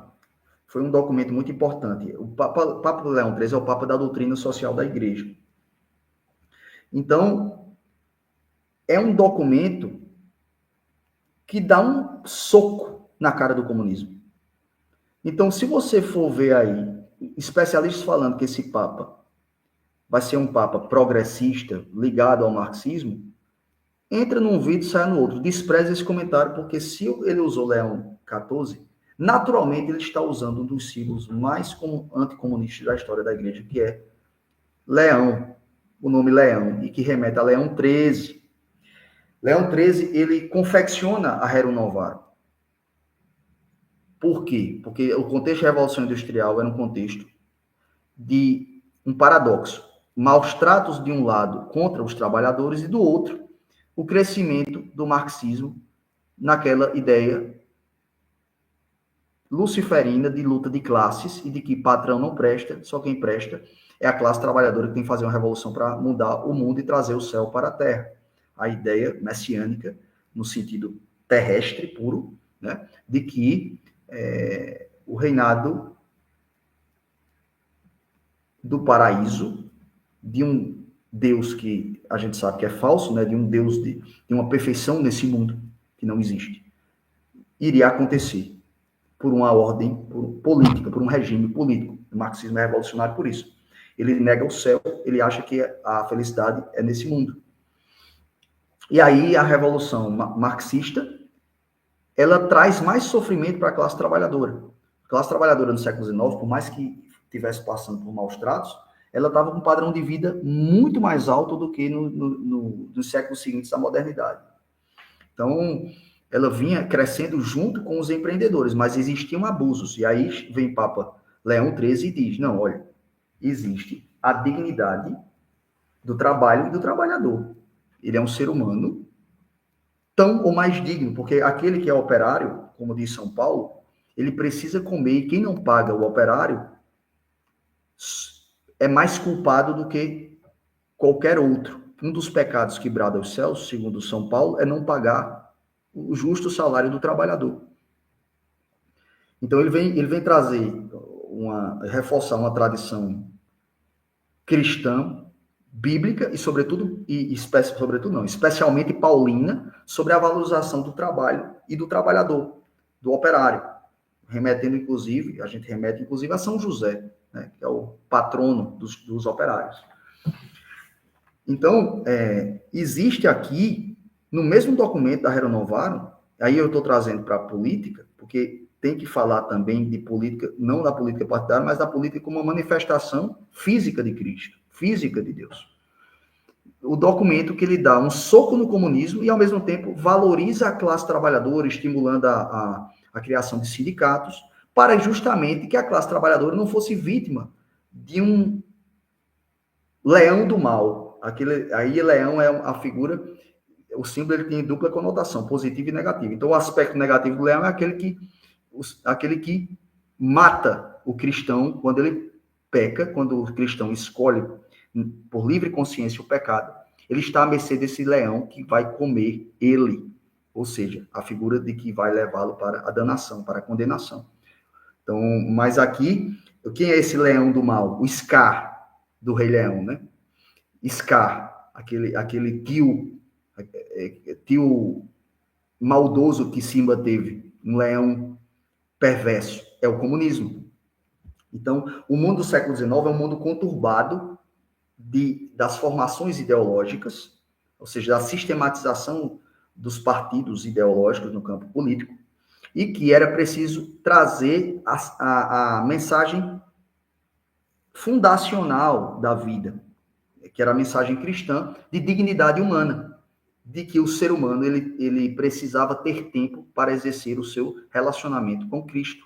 foi um documento muito importante. O Papa Leão XIII é o Papa da doutrina social da Igreja. Então, é um documento que dá um soco na cara do comunismo. Então, se você for ver aí, especialistas falando que esse Papa vai ser um Papa progressista, ligado ao marxismo, entra num vídeo e sai no outro. Despreza esse comentário, porque se ele usou Leão XIV, naturalmente ele está usando um dos símbolos mais anticomunistas da história da igreja, que é Leão, o nome Leão, e que remete a Leão XIII. Leão XIII, ele confecciona a Rerum Novarum. Por quê? Porque o contexto da Revolução Industrial era um contexto de um paradoxo. Maus tratos de um lado contra os trabalhadores e do outro, o crescimento do marxismo naquela ideia luciferina de luta de classes e de que patrão não presta, só quem presta é a classe trabalhadora que tem que fazer uma revolução para mudar o mundo e trazer o céu para a terra. A ideia messiânica, no sentido terrestre puro, né, de que o reinado do paraíso, de um Deus que a gente sabe que é falso, né, de um Deus de uma perfeição nesse mundo que não existe, iria acontecer por uma ordem política, por um regime político. O marxismo é revolucionário por isso. Ele nega o céu, ele acha que a felicidade é nesse mundo. E aí a revolução marxista, ela traz mais sofrimento para a classe trabalhadora. A classe trabalhadora no século XIX, por mais que estivesse passando por maus tratos, ela estava com um padrão de vida muito mais alto do que nos séculos seguintes da modernidade. Então, ela vinha crescendo junto com os empreendedores, mas existiam abusos. E aí vem Papa Leão XIII e diz, não, olha, existe a dignidade do trabalho e do trabalhador. Ele é um ser humano tão ou mais digno, porque aquele que é operário, como diz São Paulo, ele precisa comer, e quem não paga o operário é mais culpado do que qualquer outro. Um dos pecados que brada aos céus, segundo São Paulo, é não pagar o justo salário do trabalhador. Então ele vem trazer reforçar uma tradição cristã, bíblica e especialmente paulina, sobre a valorização do trabalho e do trabalhador, do operário, a gente remete inclusive a São José, né, que é o patrono dos operários. Então, existe aqui, no mesmo documento da Rerum Novarum, aí eu estou trazendo para a política, porque tem que falar também de política, não da política partidária, mas da política como uma manifestação física de Cristo, física de Deus. O documento que ele dá um soco no comunismo e, ao mesmo tempo, valoriza a classe trabalhadora, estimulando a criação de sindicatos, para justamente que a classe trabalhadora não fosse vítima de um leão do mal. Aí leão é a figura, o símbolo ele tem dupla conotação, positiva e negativa. Então o aspecto negativo do leão é aquele que mata o cristão quando ele peca, quando o cristão escolhe por livre consciência o pecado. Ele está à mercê desse leão que vai comer ele, ou seja, a figura de que vai levá-lo para a danação, para a condenação. Então, mas aqui, quem é esse leão do mal? O Scar do Rei Leão, né? Scar, aquele tio maldoso que Simba teve, um leão perverso, é o comunismo. Então, o mundo do século XIX é um mundo conturbado das formações ideológicas, ou seja, da sistematização dos partidos ideológicos no campo político, e que era preciso trazer a mensagem fundacional da vida, que era a mensagem cristã de dignidade humana. de que o ser humano ele precisava ter tempo para exercer o seu relacionamento com Cristo.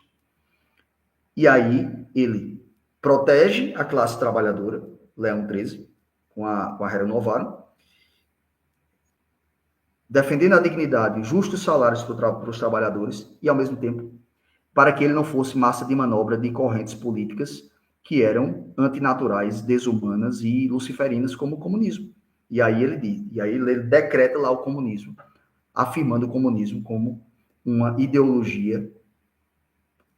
E aí ele protege a classe trabalhadora, Leão 13, com a Rerum Novarum, defendendo a dignidade e justos salários para os trabalhadores e, ao mesmo tempo, para que ele não fosse massa de manobra de correntes políticas que eram antinaturais, desumanas e luciferinas, como o comunismo. E aí ele decreta lá o comunismo, afirmando o comunismo como uma ideologia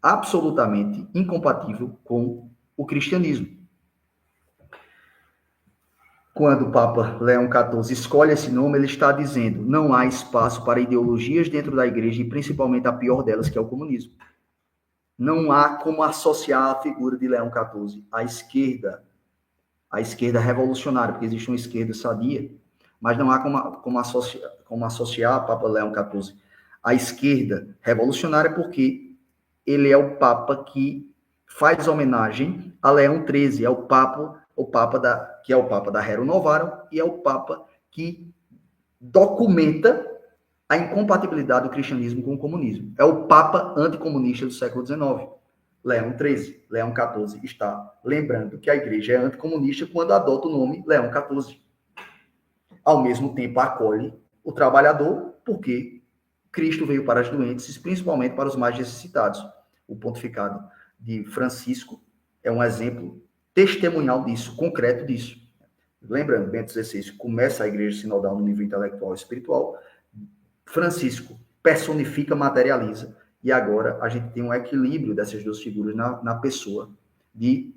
absolutamente incompatível com o cristianismo. Quando o Papa Leão XIV escolhe esse nome, ele está dizendo: não há espaço para ideologias dentro da igreja, e principalmente a pior delas, que é o comunismo. Não há como associar a figura de Leão XIV à esquerda revolucionária, porque existe uma esquerda sadia, mas não há como associar a Papa Leão XIV à esquerda revolucionária, porque ele é o Papa que faz homenagem a Leão XIII, é o Papa que é o Papa da Rerum Novarum, e é o Papa que documenta a incompatibilidade do cristianismo com o comunismo. É o Papa anticomunista do século XIX. Leão XIII, Leão XIV está lembrando que a igreja é anticomunista quando adota o nome Leão XIV. Ao mesmo tempo, acolhe o trabalhador, porque Cristo veio para os doentes, principalmente para os mais necessitados. O pontificado de Francisco é um exemplo testemunhal disso, concreto disso. Lembrando, Bento XVI começa a igreja sinodal no nível intelectual e espiritual, Francisco personifica, materializa, e agora a gente tem um equilíbrio dessas duas figuras na pessoa de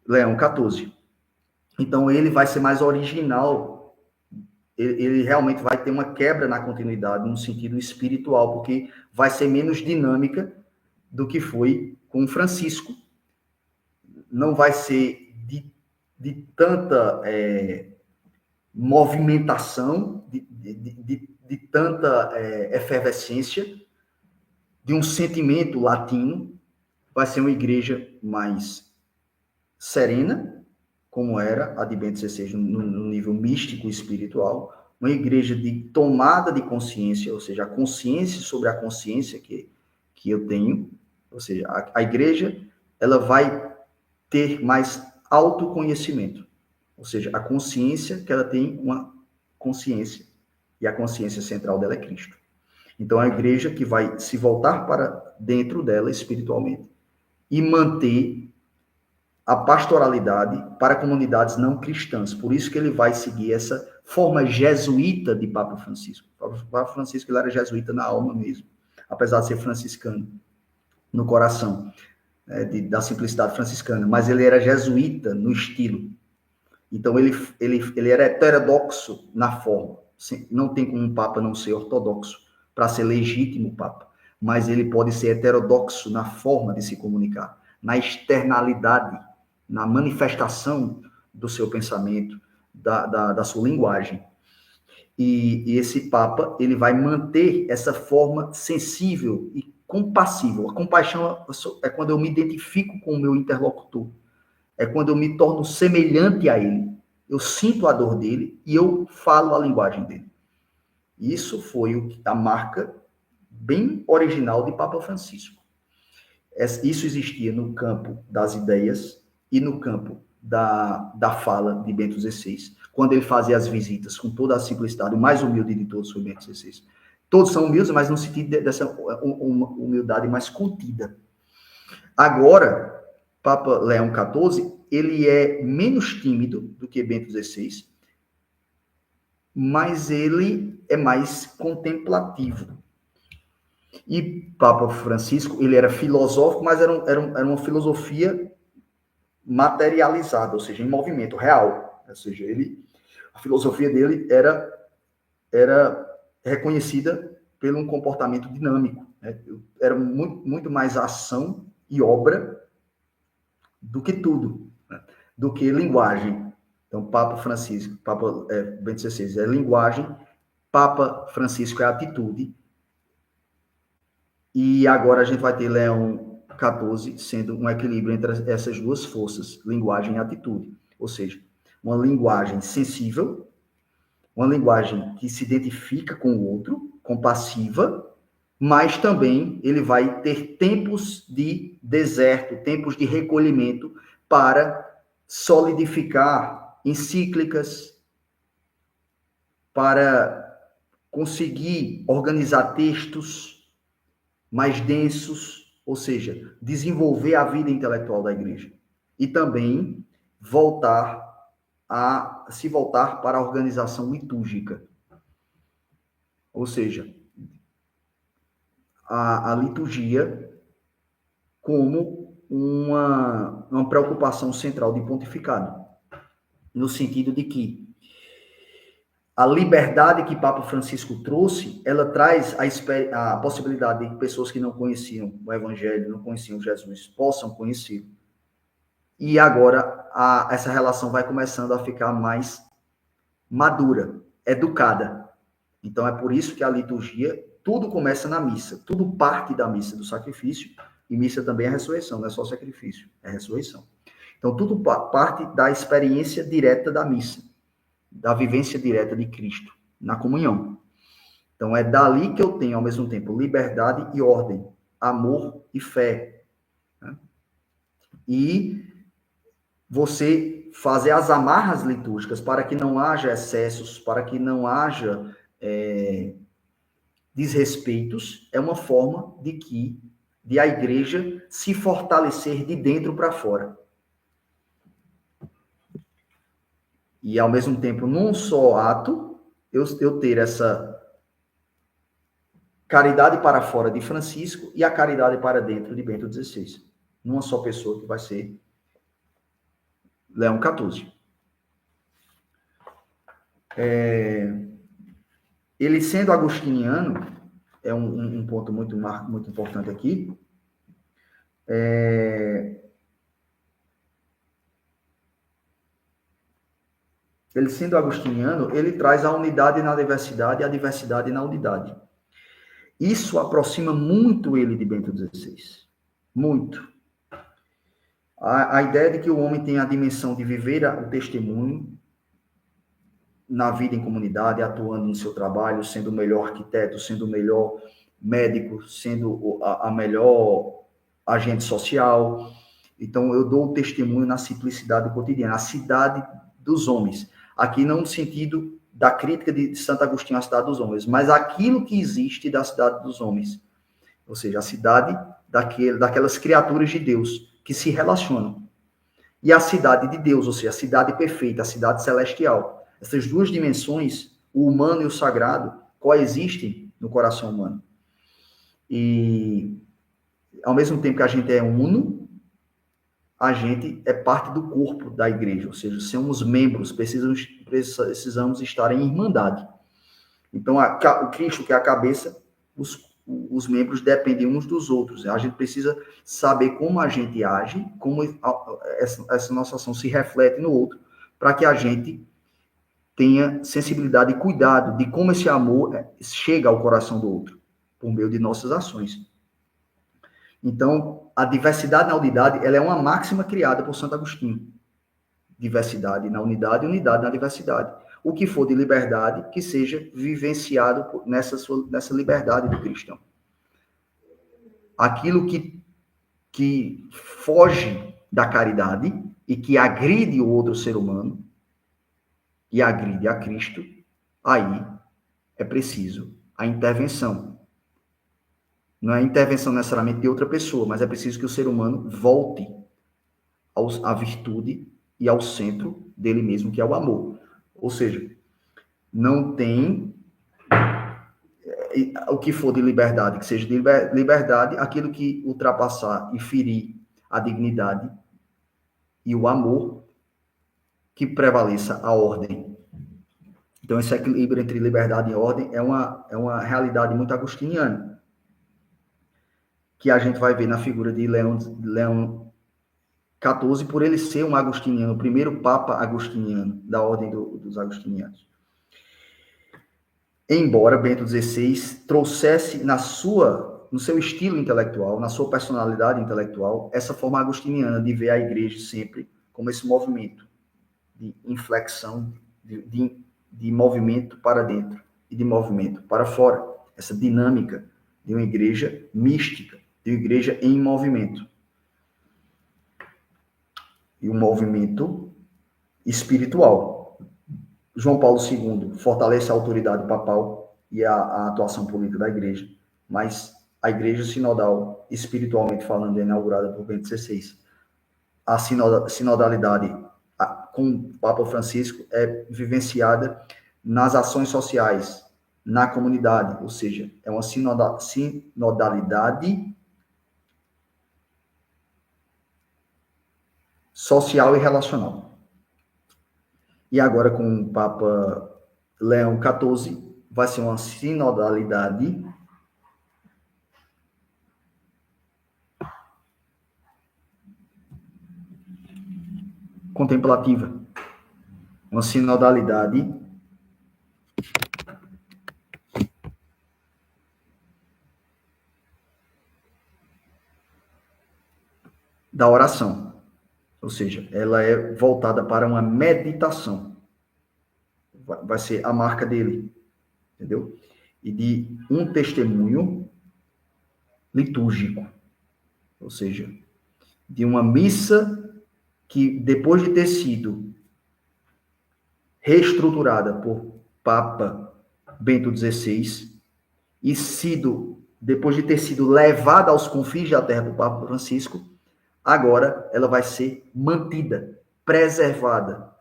Leão XIV. Então ele vai ser mais original, ele realmente vai ter uma quebra na continuidade, no sentido espiritual, porque vai ser menos dinâmica do que foi com Francisco. Não vai ser de tanta movimentação, de tanta efervescência, de um sentimento latino. Vai ser uma igreja mais serena, como era a de Bento XVI no nível místico e espiritual, uma igreja de tomada de consciência, ou seja, a consciência sobre a consciência que eu tenho, ou seja, a igreja ela vai ter mais autoconhecimento, ou seja, a consciência que ela tem uma consciência, e a consciência central dela é Cristo. Então, a igreja que vai se voltar para dentro dela espiritualmente e manter a pastoralidade para comunidades não cristãs. Por isso que ele vai seguir essa forma jesuíta de Papa Francisco. Papa Francisco ele era jesuíta na alma mesmo, apesar de ser franciscano no coração, da simplicidade franciscana, mas ele era jesuíta no estilo. Então, ele era heterodoxo na forma. Não tem como um Papa não ser ortodoxo para ser legítimo Papa, mas ele pode ser heterodoxo na forma de se comunicar, na externalidade, na manifestação do seu pensamento, da sua linguagem. E esse Papa, ele vai manter essa forma sensível e compassível. A compaixão é quando eu me identifico com o meu interlocutor. É quando eu me torno semelhante a ele. Eu sinto a dor dele e eu falo a linguagem dele. Isso foi a marca bem original de Papa Francisco. Isso existia no campo das ideias e no campo da fala de Bento XVI, quando ele fazia as visitas com toda a simplicidade. O mais humilde de todos foi Bento XVI. Todos são humildes, mas no sentido dessa humildade mais contida. Agora, Papa Leão XIV, ele é menos tímido do que Bento XVI, mas ele é mais contemplativo. E Papa Francisco, ele era filosófico, mas era uma filosofia materializada, ou seja, em movimento real. Ou seja, a filosofia dele era reconhecida pelo um comportamento dinâmico. Né? Era muito mais ação e obra do que tudo, né? Do que linguagem. Então, Papa Francisco, Papa Bento XVI é linguagem, Papa Francisco é atitude, e agora a gente vai ter Leão XIV sendo um equilíbrio entre essas duas forças, linguagem e atitude. Ou seja, uma linguagem sensível, uma linguagem que se identifica com o outro, compassiva, mas também ele vai ter tempos de deserto, tempos de recolhimento para solidificar encíclicas, para conseguir organizar textos mais densos, ou seja, desenvolver a vida intelectual da igreja. E também se voltar para a organização litúrgica. Ou seja, a liturgia como uma preocupação central de pontificado, no sentido de que a liberdade que Papa Francisco trouxe, ela traz a possibilidade de que pessoas que não conheciam o Evangelho, não conheciam Jesus, possam conhecer. E agora essa relação vai começando a ficar mais madura, educada. Então é por isso que a liturgia, tudo começa na missa, tudo parte da missa, do sacrifício, e missa também é ressurreição, não é só sacrifício, é ressurreição. Então tudo parte da experiência direta da missa, da vivência direta de Cristo, na comunhão. Então é dali que eu tenho, ao mesmo tempo, liberdade e ordem, amor e fé. Né? E você fazer as amarras litúrgicas para que não haja excessos, para que não haja desrespeitos, é uma forma de a igreja se fortalecer de dentro para fora. E, ao mesmo tempo, num só ato, eu ter essa caridade para fora de Francisco e a caridade para dentro de Bento XVI. Numa só pessoa, que vai ser Leão XIV. Ele sendo agostiniano, é um ponto muito importante aqui, ele sendo agostiniano, ele traz a unidade na diversidade e a diversidade na unidade. Isso aproxima muito ele de Bento XVI. Muito. A ideia de que o homem tem a dimensão de viver o testemunho na vida em comunidade, atuando no seu trabalho, sendo o melhor arquiteto, sendo o melhor médico, sendo a melhor agente social. Então, eu dou o testemunho na simplicidade cotidiana, a cidade dos homens. Aqui não no sentido da crítica de Santo Agostinho à cidade dos homens, mas aquilo que existe da cidade dos homens. Ou seja, a cidade daquelas criaturas de Deus que se relacionam. E a cidade de Deus, ou seja, a cidade perfeita, a cidade celestial. Essas duas dimensões, o humano e o sagrado, coexistem no coração humano. E, ao mesmo tempo que a gente é uno, a gente é parte do corpo da igreja, ou seja, somos membros, precisamos estar em irmandade. Então, o Cristo, que é a cabeça, os membros dependem uns dos outros. A gente precisa saber como a gente age, como essa nossa ação se reflete no outro, para que a gente tenha sensibilidade e cuidado de como esse amor chega ao coração do outro, por meio de nossas ações. Então, a diversidade na unidade, ela é uma máxima criada por Santo Agostinho. Diversidade na unidade e unidade na diversidade. O que for de liberdade, que seja vivenciado nessa liberdade do cristão. Aquilo que foge da caridade e que agride o outro ser humano e agride a Cristo, aí é preciso a intervenção. Não é a intervenção necessariamente de outra pessoa, mas é preciso que o ser humano volte à virtude e ao centro dele mesmo, que é o amor. Ou seja, não tem o que for de liberdade, que seja de liberdade, aquilo que ultrapassar e ferir a dignidade e o amor, que prevaleça a ordem. Então, esse equilíbrio entre liberdade e ordem é uma realidade muito agostiniana, que a gente vai ver na figura de Leão XIV, por ele ser um agostiniano, o primeiro papa agostiniano, da ordem dos agostinianos. Embora Bento XVI trouxesse no seu estilo intelectual, na sua personalidade intelectual, essa forma agostiniana de ver a igreja sempre como esse movimento de inflexão, de de movimento para dentro e de movimento para fora. Essa dinâmica de uma igreja mística, de uma igreja em movimento. E um movimento espiritual. João Paulo II fortalece a autoridade papal e a atuação política da igreja, mas a igreja sinodal, espiritualmente falando, é inaugurada por Bento XVI. A sinodalidade com o Papa Francisco é vivenciada nas ações sociais, na comunidade, ou seja, é uma sinodalidade social e relacional. E agora com o Papa Leão XIV, vai ser uma sinodalidade contemplativa, uma sinodalidade da oração, ou seja, ela é voltada para uma meditação, vai ser a marca dele, entendeu? E de um testemunho litúrgico, ou seja, de uma missa que, depois de ter sido reestruturada por Papa Bento XVI e depois de ter sido levada aos confins da terra por Papa Francisco, agora ela vai ser mantida, preservada,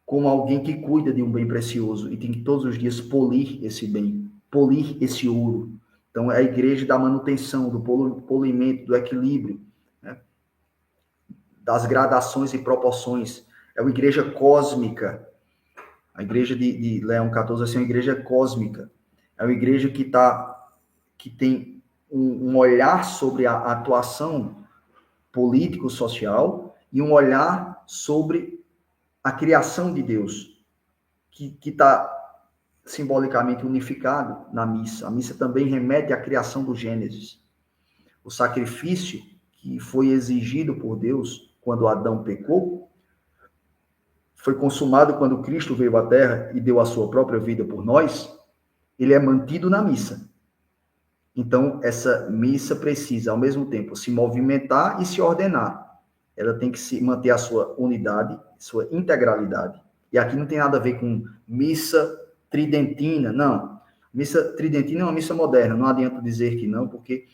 como alguém que cuida de um bem precioso e tem que todos os dias polir esse bem, polir esse ouro. Então, é a igreja da manutenção, do polimento, do equilíbrio, né? Das gradações e proporções. É uma igreja cósmica. A igreja de Leão XIV é uma igreja cósmica. É uma igreja que tem um olhar sobre a atuação político-social e um olhar sobre a criação de Deus, que está simbolicamente unificado na missa. A missa também remete à criação do Gênesis. O sacrifício que foi exigido por Deus quando Adão pecou, foi consumado quando Cristo veio à Terra e deu a sua própria vida por nós, ele é mantido na missa. Então, essa missa precisa, ao mesmo tempo, se movimentar e se ordenar. Ela tem que se manter a sua unidade, sua integralidade. E aqui não tem nada a ver com missa tridentina, não. Missa tridentina é uma missa moderna, não adianta dizer que não, porque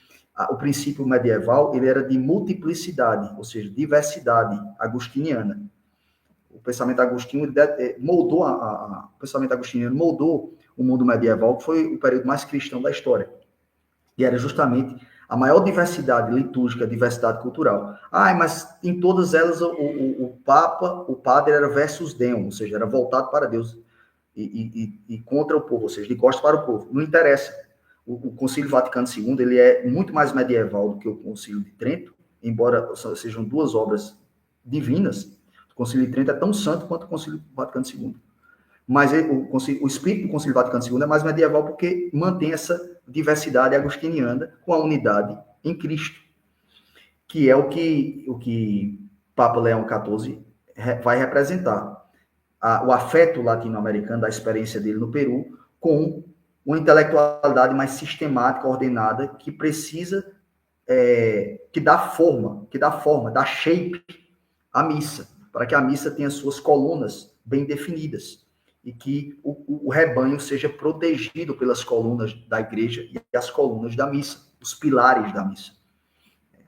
o princípio medieval ele era de multiplicidade, ou seja, diversidade agostiniana. O pensamento agostiniano moldou o pensamento agostiniano moldou o mundo medieval, que foi o período mais cristão da história. E era justamente a maior diversidade litúrgica, diversidade cultural. Mas em todas elas o padre era versus Deum, ou seja, era voltado para Deus e contra o povo, ou seja, de costas para o povo. Não interessa. O Concílio Vaticano II ele é muito mais medieval do que o Concílio de Trento, embora sejam duas obras divinas. O Concílio de Trento é tão santo quanto o Concílio Vaticano II. Mas o espírito do Concílio Vaticano II é mais medieval porque mantém essa diversidade agostiniana com a unidade em Cristo, que é o que Papa Leão XIV vai representar. O afeto latino-americano, da experiência dele no Peru, com uma intelectualidade mais sistemática, ordenada, que precisa, que dá forma, dá shape à missa, para que a missa tenha suas colunas bem definidas e que o rebanho seja protegido pelas colunas da igreja e as colunas da missa, os pilares da missa,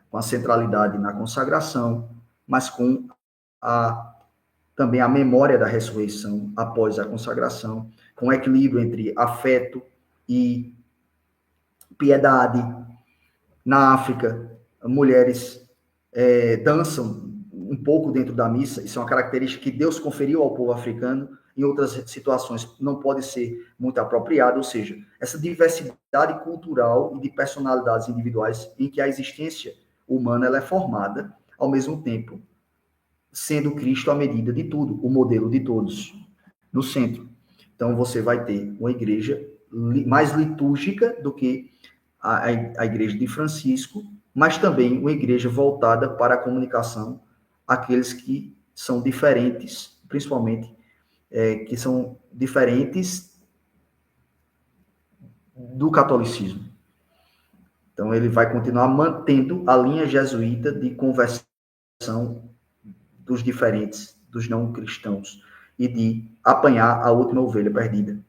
com a centralidade na consagração, mas com também a memória da ressurreição após a consagração, com equilíbrio entre afeto e piedade. Na África, mulheres dançam um pouco dentro da missa, isso é uma característica que Deus conferiu ao povo africano, em outras situações não pode ser muito apropriado, ou seja, essa diversidade cultural e de personalidades individuais em que a existência humana ela é formada, ao mesmo tempo, sendo Cristo a medida de tudo, o modelo de todos, no centro. Então, você vai ter uma igreja mais litúrgica do que a igreja de Francisco, mas também uma igreja voltada para a comunicação àqueles que são diferentes principalmente, que são diferentes do catolicismo. Então, ele vai continuar mantendo a linha jesuíta de conversão dos diferentes, dos não cristãos, e de apanhar a última ovelha perdida.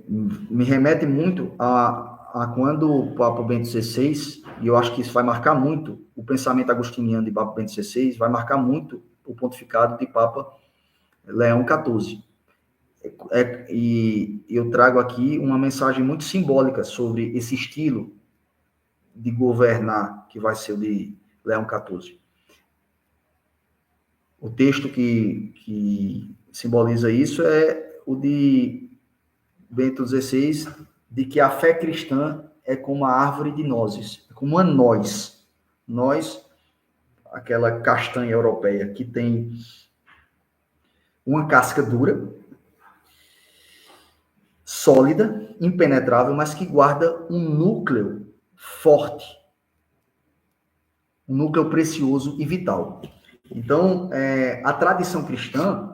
Me remete muito a quando o Papa Bento XVI, e eu acho que isso vai marcar muito o pensamento agostiniano de Papa Bento XVI, vai marcar muito o pontificado de Papa Leão XIV. E eu trago aqui uma mensagem muito simbólica sobre esse estilo de governar que vai ser o de Leão XIV. O texto que simboliza isso é o de Bento XVI, de que a fé cristã é como a árvore de nozes, é como uma noz. Noz, aquela castanha europeia que tem uma casca dura, sólida, impenetrável, mas que guarda um núcleo forte, um núcleo precioso e vital. Então, a tradição cristã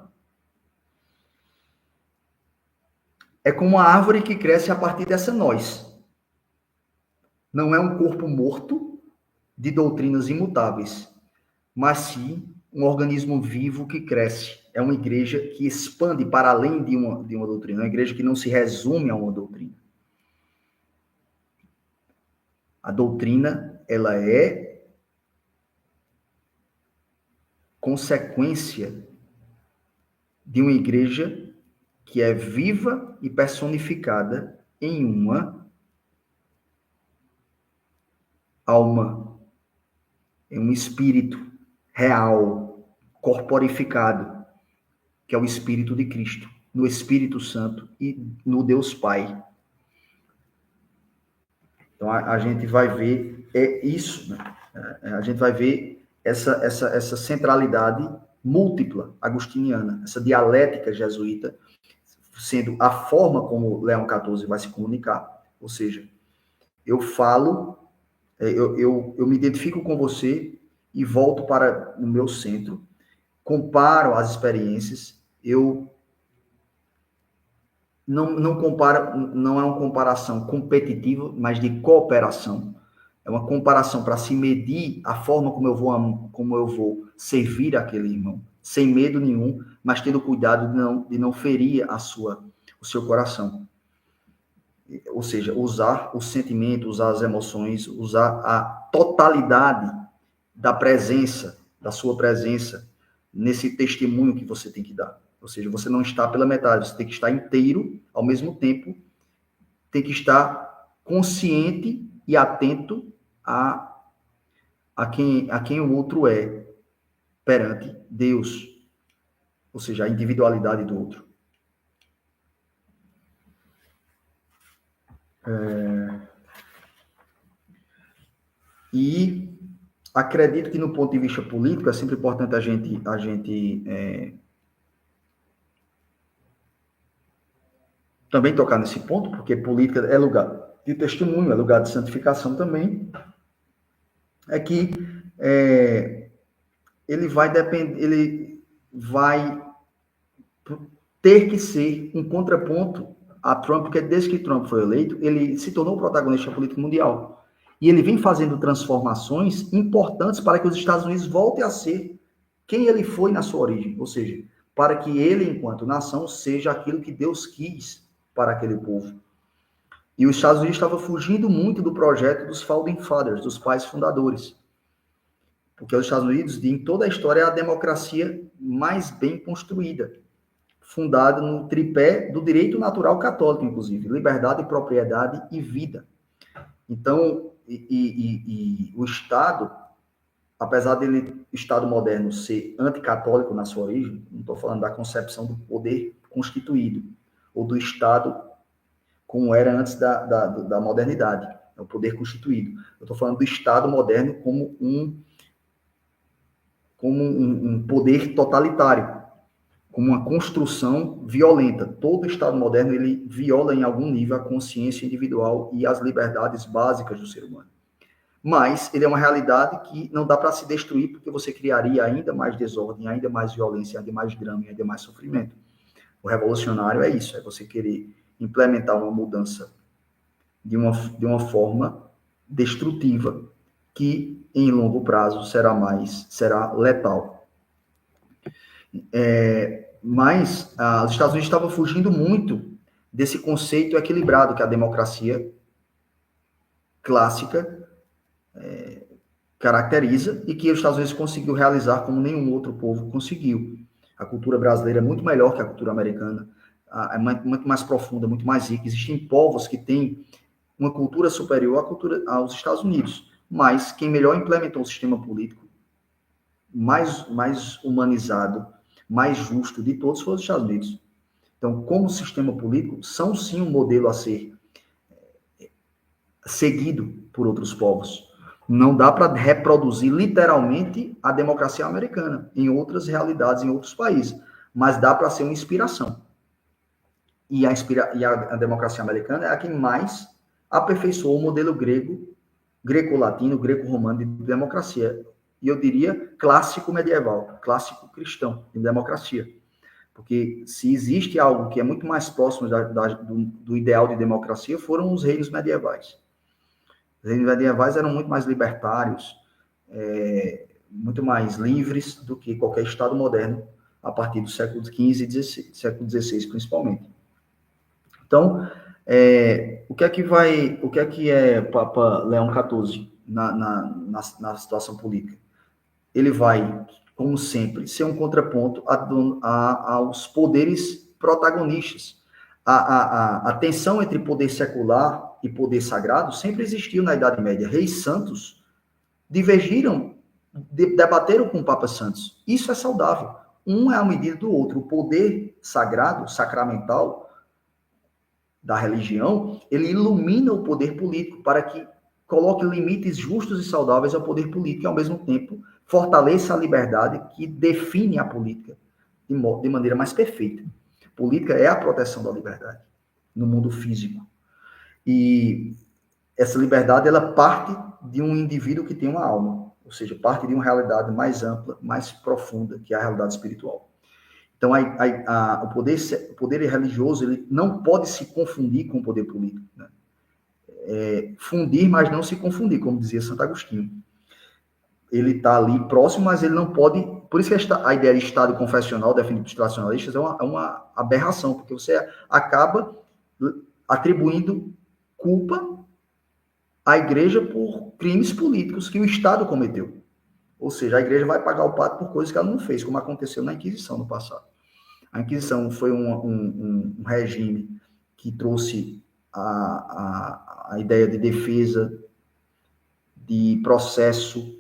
é como uma árvore que cresce a partir dessa noz. Não é um corpo morto de doutrinas imutáveis, mas sim um organismo vivo que cresce. É uma igreja que expande para além de uma doutrina, uma igreja que não se resume a uma doutrina. A doutrina, ela é consequência de uma igreja que é viva e personificada em uma alma, em um espírito real, corporificado, que é o Espírito de Cristo, no Espírito Santo e no Deus Pai. Então, a gente vai ver isso, né? A gente vai ver essa centralidade múltipla agostiniana, essa dialética jesuíta, sendo a forma como Leão XIV vai se comunicar. Ou seja, eu falo, eu me identifico com você e volto para o meu centro, comparo as experiências, eu não compara, não é uma comparação competitiva, mas de cooperação. É uma comparação para se medir a forma como eu vou servir aquele irmão, sem medo nenhum, mas tendo cuidado de não ferir o seu coração. Ou seja, usar o sentimento, usar as emoções, usar a totalidade da presença, da sua presença, nesse testemunho que você tem que dar. Ou seja, você não está pela metade, você tem que estar inteiro, ao mesmo tempo, tem que estar consciente e atento a quem o outro é perante Deus. Ou seja, a individualidade do outro. E acredito que, no ponto de vista político, é sempre importante a gente também tocar nesse ponto, porque política é lugar de testemunho, é lugar de santificação também, é que ele vai ter que ser um contraponto a Trump, porque desde que Trump foi eleito, ele se tornou protagonista político mundial. E ele vem fazendo transformações importantes para que os Estados Unidos voltem a ser quem ele foi na sua origem, ou seja, para que ele, enquanto nação, seja aquilo que Deus quis para aquele povo. E os Estados Unidos estavam fugindo muito do projeto dos Founding Fathers, dos pais fundadores. Porque os Estados Unidos, em toda a história, é a democracia mais bem construída, fundada no tripé do direito natural católico, inclusive, liberdade, propriedade e vida. Então, o Estado, apesar dele, Estado moderno, ser anticatólico na sua origem, não estou falando da concepção do poder constituído, ou do Estado como era antes da modernidade, é o poder constituído. Eu estou falando do Estado moderno como um poder totalitário, como uma construção violenta. Todo Estado moderno, ele viola em algum nível a consciência individual e as liberdades básicas do ser humano. Mas ele é uma realidade que não dá para se destruir, porque você criaria ainda mais desordem, ainda mais violência, ainda mais drama, ainda mais sofrimento. O revolucionário é isso, é você querer implementar uma mudança de uma forma destrutiva, que em longo prazo será letal. Mas os Estados Unidos estavam fugindo muito desse conceito equilibrado que a democracia clássica caracteriza e que os Estados Unidos conseguiu realizar como nenhum outro povo conseguiu. A cultura brasileira é muito melhor que a cultura americana, é muito mais profunda, muito mais rica. Existem povos que têm uma cultura superior à cultura aos Estados Unidos, mas quem melhor implementou o sistema político mais humanizado, mais justo de todos foi os Estados Unidos. Então, como sistema político, são sim um modelo a ser seguido por outros povos. Não dá para reproduzir literalmente a democracia americana em outras realidades, em outros países, mas dá para ser uma inspiração. E a democracia americana é a que mais aperfeiçoou o modelo greco-latino, greco-romano de democracia. E eu diria clássico medieval, clássico cristão de democracia. Porque se existe algo que é muito mais próximo do ideal de democracia, foram os reinos medievais. Os reinos medievais eram muito mais libertários, muito mais livres do que qualquer Estado moderno, a partir do século XV e XVI, século XVI principalmente. Então, o que é Papa Leão XIV na situação política? Ele vai, como sempre, ser um contraponto aos poderes protagonistas. A tensão entre poder secular e poder sagrado sempre existiu na Idade Média. Reis santos divergiram, debateram com o Papa Santos. Isso é saudável. Um é a medida do outro. O poder sagrado, sacramental da religião, ele ilumina o poder político para que coloque limites justos e saudáveis ao poder político e, ao mesmo tempo, fortaleça a liberdade que define a política de maneira mais perfeita. Política é a proteção da liberdade no mundo físico. E essa liberdade, ela parte de um indivíduo que tem uma alma, ou seja, parte de uma realidade mais ampla, mais profunda, que é a realidade espiritual. Então, o poder religioso ele não pode se confundir com o poder político. Né? Fundir, mas não se confundir, como dizia Santo Agostinho. Ele está ali próximo, mas ele não pode... Por isso que a ideia de Estado confessional, definida pelos tradicionalistas, é uma aberração, porque você acaba atribuindo culpa à igreja por crimes políticos que o Estado cometeu. Ou seja, a igreja vai pagar o pato por coisas que ela não fez, como aconteceu na Inquisição no passado. A Inquisição foi um regime que trouxe a ideia de defesa, de processo,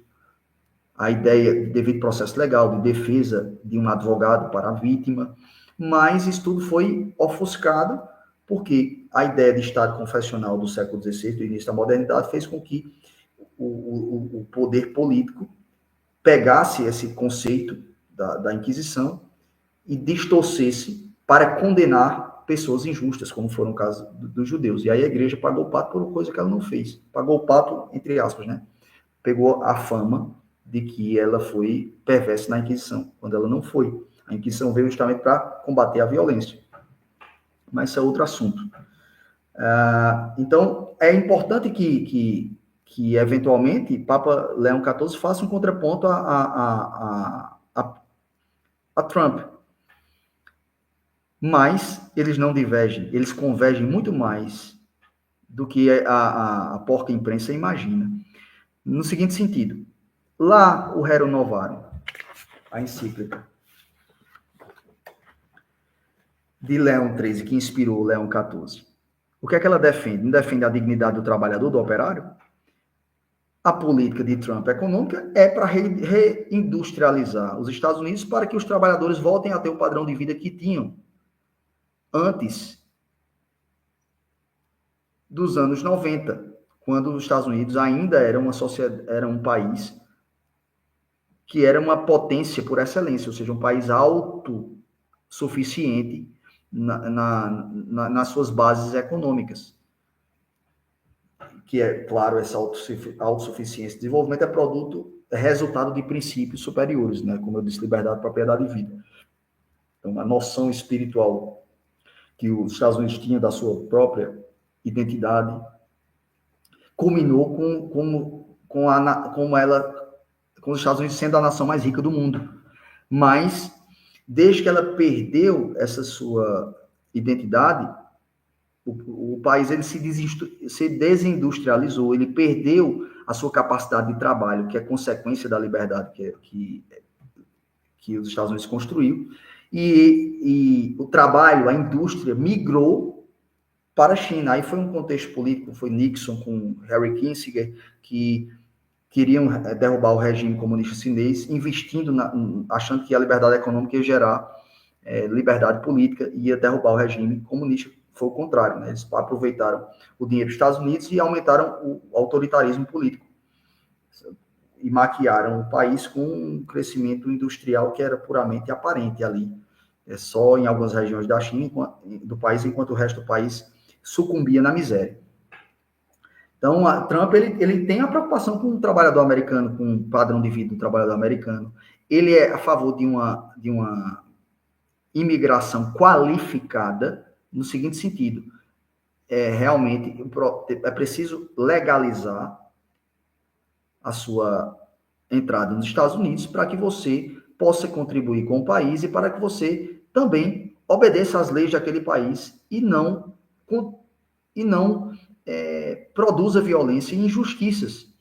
a ideia de devido processo legal, de defesa de um advogado para a vítima, mas isso tudo foi ofuscado porque a ideia de Estado confessional do século XVI, do início da modernidade, fez com que o poder político pegasse esse conceito da Inquisição e distorcesse para condenar pessoas injustas, como foram o caso dos judeus. E aí a igreja pagou o pato por uma coisa que ela não fez. Pagou o pato, entre aspas, né? Pegou a fama de que ela foi perversa na Inquisição, quando ela não foi. A Inquisição veio justamente para combater a violência. Mas isso é outro assunto. Então, é importante que eventualmente, Papa Leão XIV faça um contraponto a Trump. Mas eles não divergem, eles convergem muito mais do que a porca imprensa imagina. No seguinte sentido, lá o Rerum Novarum, a encíclica de Leão XIII, que inspirou Leão XIV, o que é que ela defende? Não defende a dignidade do trabalhador, do operário? A política de Trump econômica é para reindustrializar os Estados Unidos para que os trabalhadores voltem a ter o padrão de vida que tinham antes dos anos 90, quando os Estados Unidos ainda era um país que era uma potência por excelência, ou seja, um país autossuficiente nas suas bases econômicas, que é, claro, essa autossuficiência e desenvolvimento é resultado de princípios superiores, né? Como eu disse, liberdade, propriedade e vida. Então, a noção espiritual que os Estados Unidos tinham da sua própria identidade culminou com os Estados Unidos sendo a nação mais rica do mundo. Mas, desde que ela perdeu essa sua identidade, o país ele se desindustrializou, ele perdeu a sua capacidade de trabalho, que é consequência da liberdade que os Estados Unidos construiu, e o trabalho, a indústria migrou para a China. Aí foi um contexto político, foi Nixon com Harry Kissinger, que queriam derrubar o regime comunista chinês, achando que a liberdade econômica ia gerar liberdade política e ia derrubar o regime comunista. Foi o contrário, né? Eles aproveitaram o dinheiro dos Estados Unidos e aumentaram o autoritarismo político e maquiaram o país com um crescimento industrial que era puramente aparente ali. É só em algumas regiões da China, do país, enquanto o resto do país sucumbia na miséria. Então, Trump ele tem a preocupação com o trabalhador americano, com o padrão de vida do trabalhador americano. Ele é a favor de uma imigração qualificada, no seguinte sentido: realmente é preciso legalizar a sua entrada nos Estados Unidos para que você possa contribuir com o país e para que você também obedeça às leis daquele país e não produza violência e injustiças.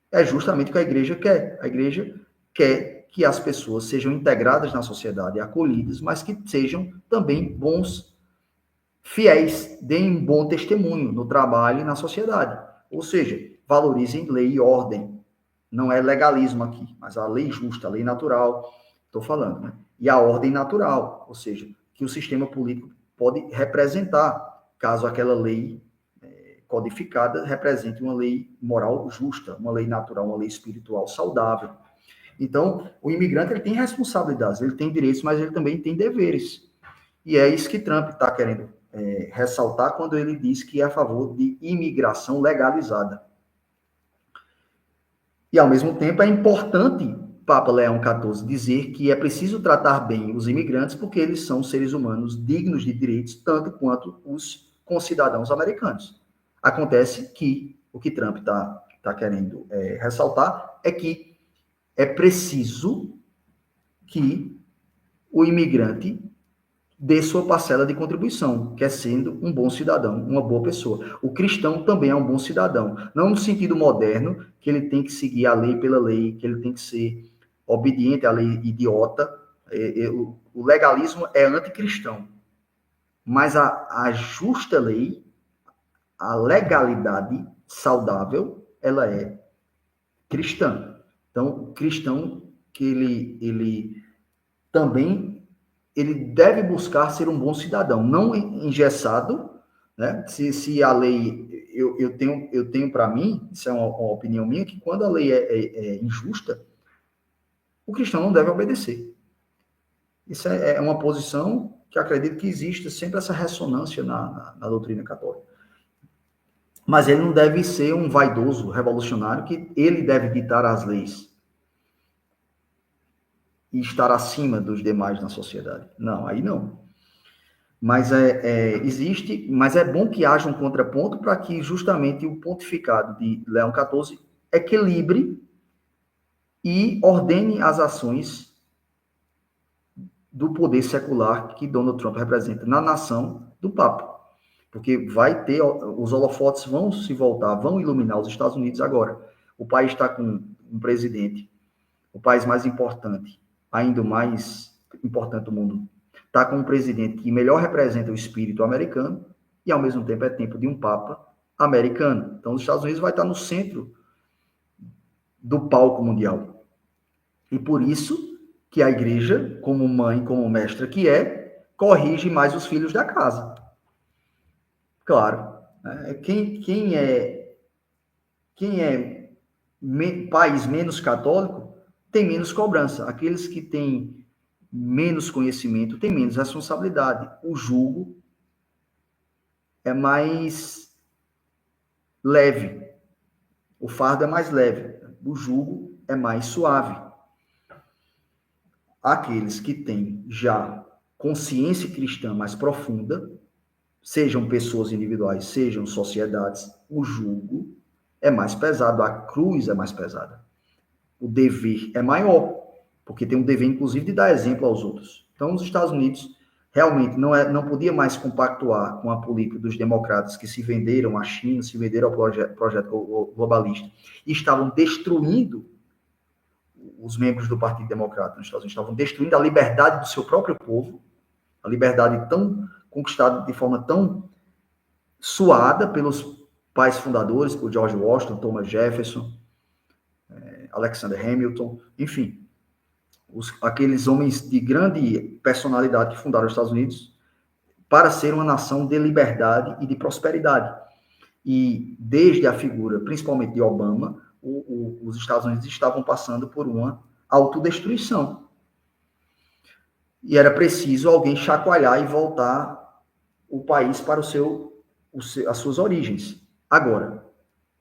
É justamente o que a igreja quer. A igreja quer que as pessoas sejam integradas na sociedade, acolhidas, mas que sejam também bons, fiéis, deem um bom testemunho no trabalho e na sociedade. Ou seja, valorizem lei e ordem. Não é legalismo aqui, mas a lei justa, a lei natural, estou falando, né? E a ordem natural, ou seja, que o sistema político pode representar, caso aquela lei codificada represente uma lei moral justa, uma lei natural, uma lei espiritual saudável. Então, o imigrante ele tem responsabilidades, ele tem direitos, mas ele também tem deveres. E é isso que Trump está querendo ressaltar quando ele diz que é a favor de imigração legalizada. E, ao mesmo tempo, é importante Papa Leão XIV dizer que é preciso tratar bem os imigrantes porque eles são seres humanos dignos de direitos, tanto quanto os concidadãos americanos. Acontece que o que Trump está querendo ressaltar é que é preciso que o imigrante dê sua parcela de contribuição, que é sendo um bom cidadão, uma boa pessoa. O cristão também é um bom cidadão, não no sentido moderno, que ele tem que seguir a lei pela lei, que ele tem que ser obediente à lei idiota. O legalismo é anticristão, mas a justa lei, a legalidade saudável, ela é cristã. Então, o cristão que ele também ele deve buscar ser um bom cidadão, não engessado, né? Se a lei, eu tenho para mim, isso é uma opinião minha, que quando a lei é injusta, o cristão não deve obedecer. Isso é uma posição que acredito que existe sempre essa ressonância na doutrina católica. Mas ele não deve ser um vaidoso revolucionário que ele deve ditar as leis e estar acima dos demais na sociedade. Não, aí não. Mas existe, mas é bom que haja um contraponto para que justamente o pontificado de Leão XIV equilibre e ordene as ações do poder secular que Donald Trump representa na nação do Papa. Porque vai ter, os holofotes vão se voltar, vão iluminar os Estados Unidos agora. O país está com um presidente, o país mais importante, ainda mais importante do mundo, está com um presidente que melhor representa o espírito americano e, ao mesmo tempo, é tempo de um Papa americano. Então, os Estados Unidos vai estar no centro do palco mundial. E por isso que a igreja, como mãe, como mestra que corrige mais os filhos da casa. Claro, quem é país menos católico tem menos cobrança. Aqueles que têm menos conhecimento têm menos responsabilidade. O jugo é mais leve. O fardo é mais leve, o jugo é mais suave. Aqueles que têm já consciência cristã mais profunda, sejam pessoas individuais, sejam sociedades, o jugo é mais pesado, a cruz é mais pesada. O dever é maior, porque tem um dever, inclusive, de dar exemplo aos outros. Então, os Estados Unidos realmente não podia mais compactuar com a política dos democratas que se venderam à China, se venderam ao projeto globalista, e estavam destruindo os membros do Partido Democrata nos Estados Unidos, estavam destruindo a liberdade do seu próprio povo, a liberdade tão conquistada de forma tão suada pelos pais fundadores, por George Washington, Thomas Jefferson, Alexander Hamilton, enfim, aqueles homens de grande personalidade que fundaram os Estados Unidos para ser uma nação de liberdade e de prosperidade. E desde a figura, principalmente de Obama, os Estados Unidos estavam passando por uma autodestruição. E era preciso alguém chacoalhar e voltar o país para as suas origens. Agora,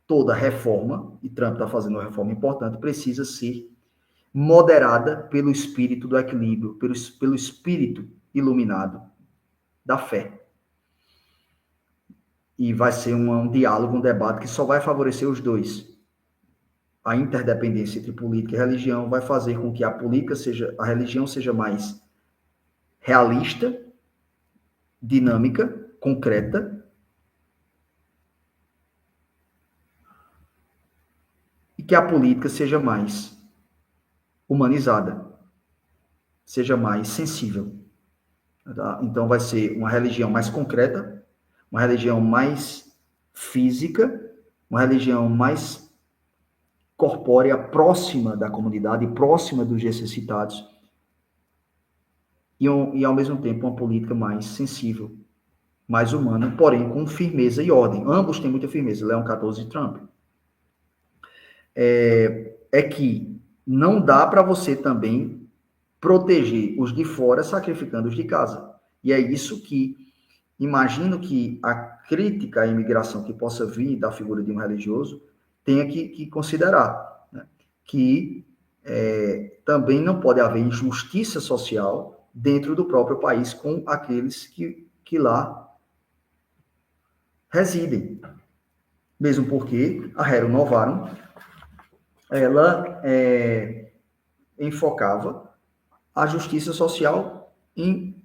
toda reforma, e Trump está fazendo uma reforma importante, precisa ser moderada pelo espírito do equilíbrio, pelo espírito iluminado da fé. E vai ser um diálogo, um debate que só vai favorecer os dois. A interdependência entre política e religião vai fazer com que a religião seja mais realista, dinâmica, concreta, e que a política seja mais humanizada, seja mais sensível. Tá? Então vai ser uma religião mais concreta, uma religião mais física, uma religião mais corpórea, próxima da comunidade, próxima dos necessitados, e ao mesmo tempo uma política mais sensível, mais humana, porém com firmeza e ordem. Ambos têm muita firmeza, Leão XIV e Trump. É que não dá para você também proteger os de fora sacrificando os de casa. E é isso que imagino que a crítica à imigração que possa vir da figura de um religioso tenha que considerar, né? Que também não pode haver injustiça social dentro do próprio país com aqueles que lá residem. Mesmo porque a Rerum Novarum, ela enfocava a justiça social em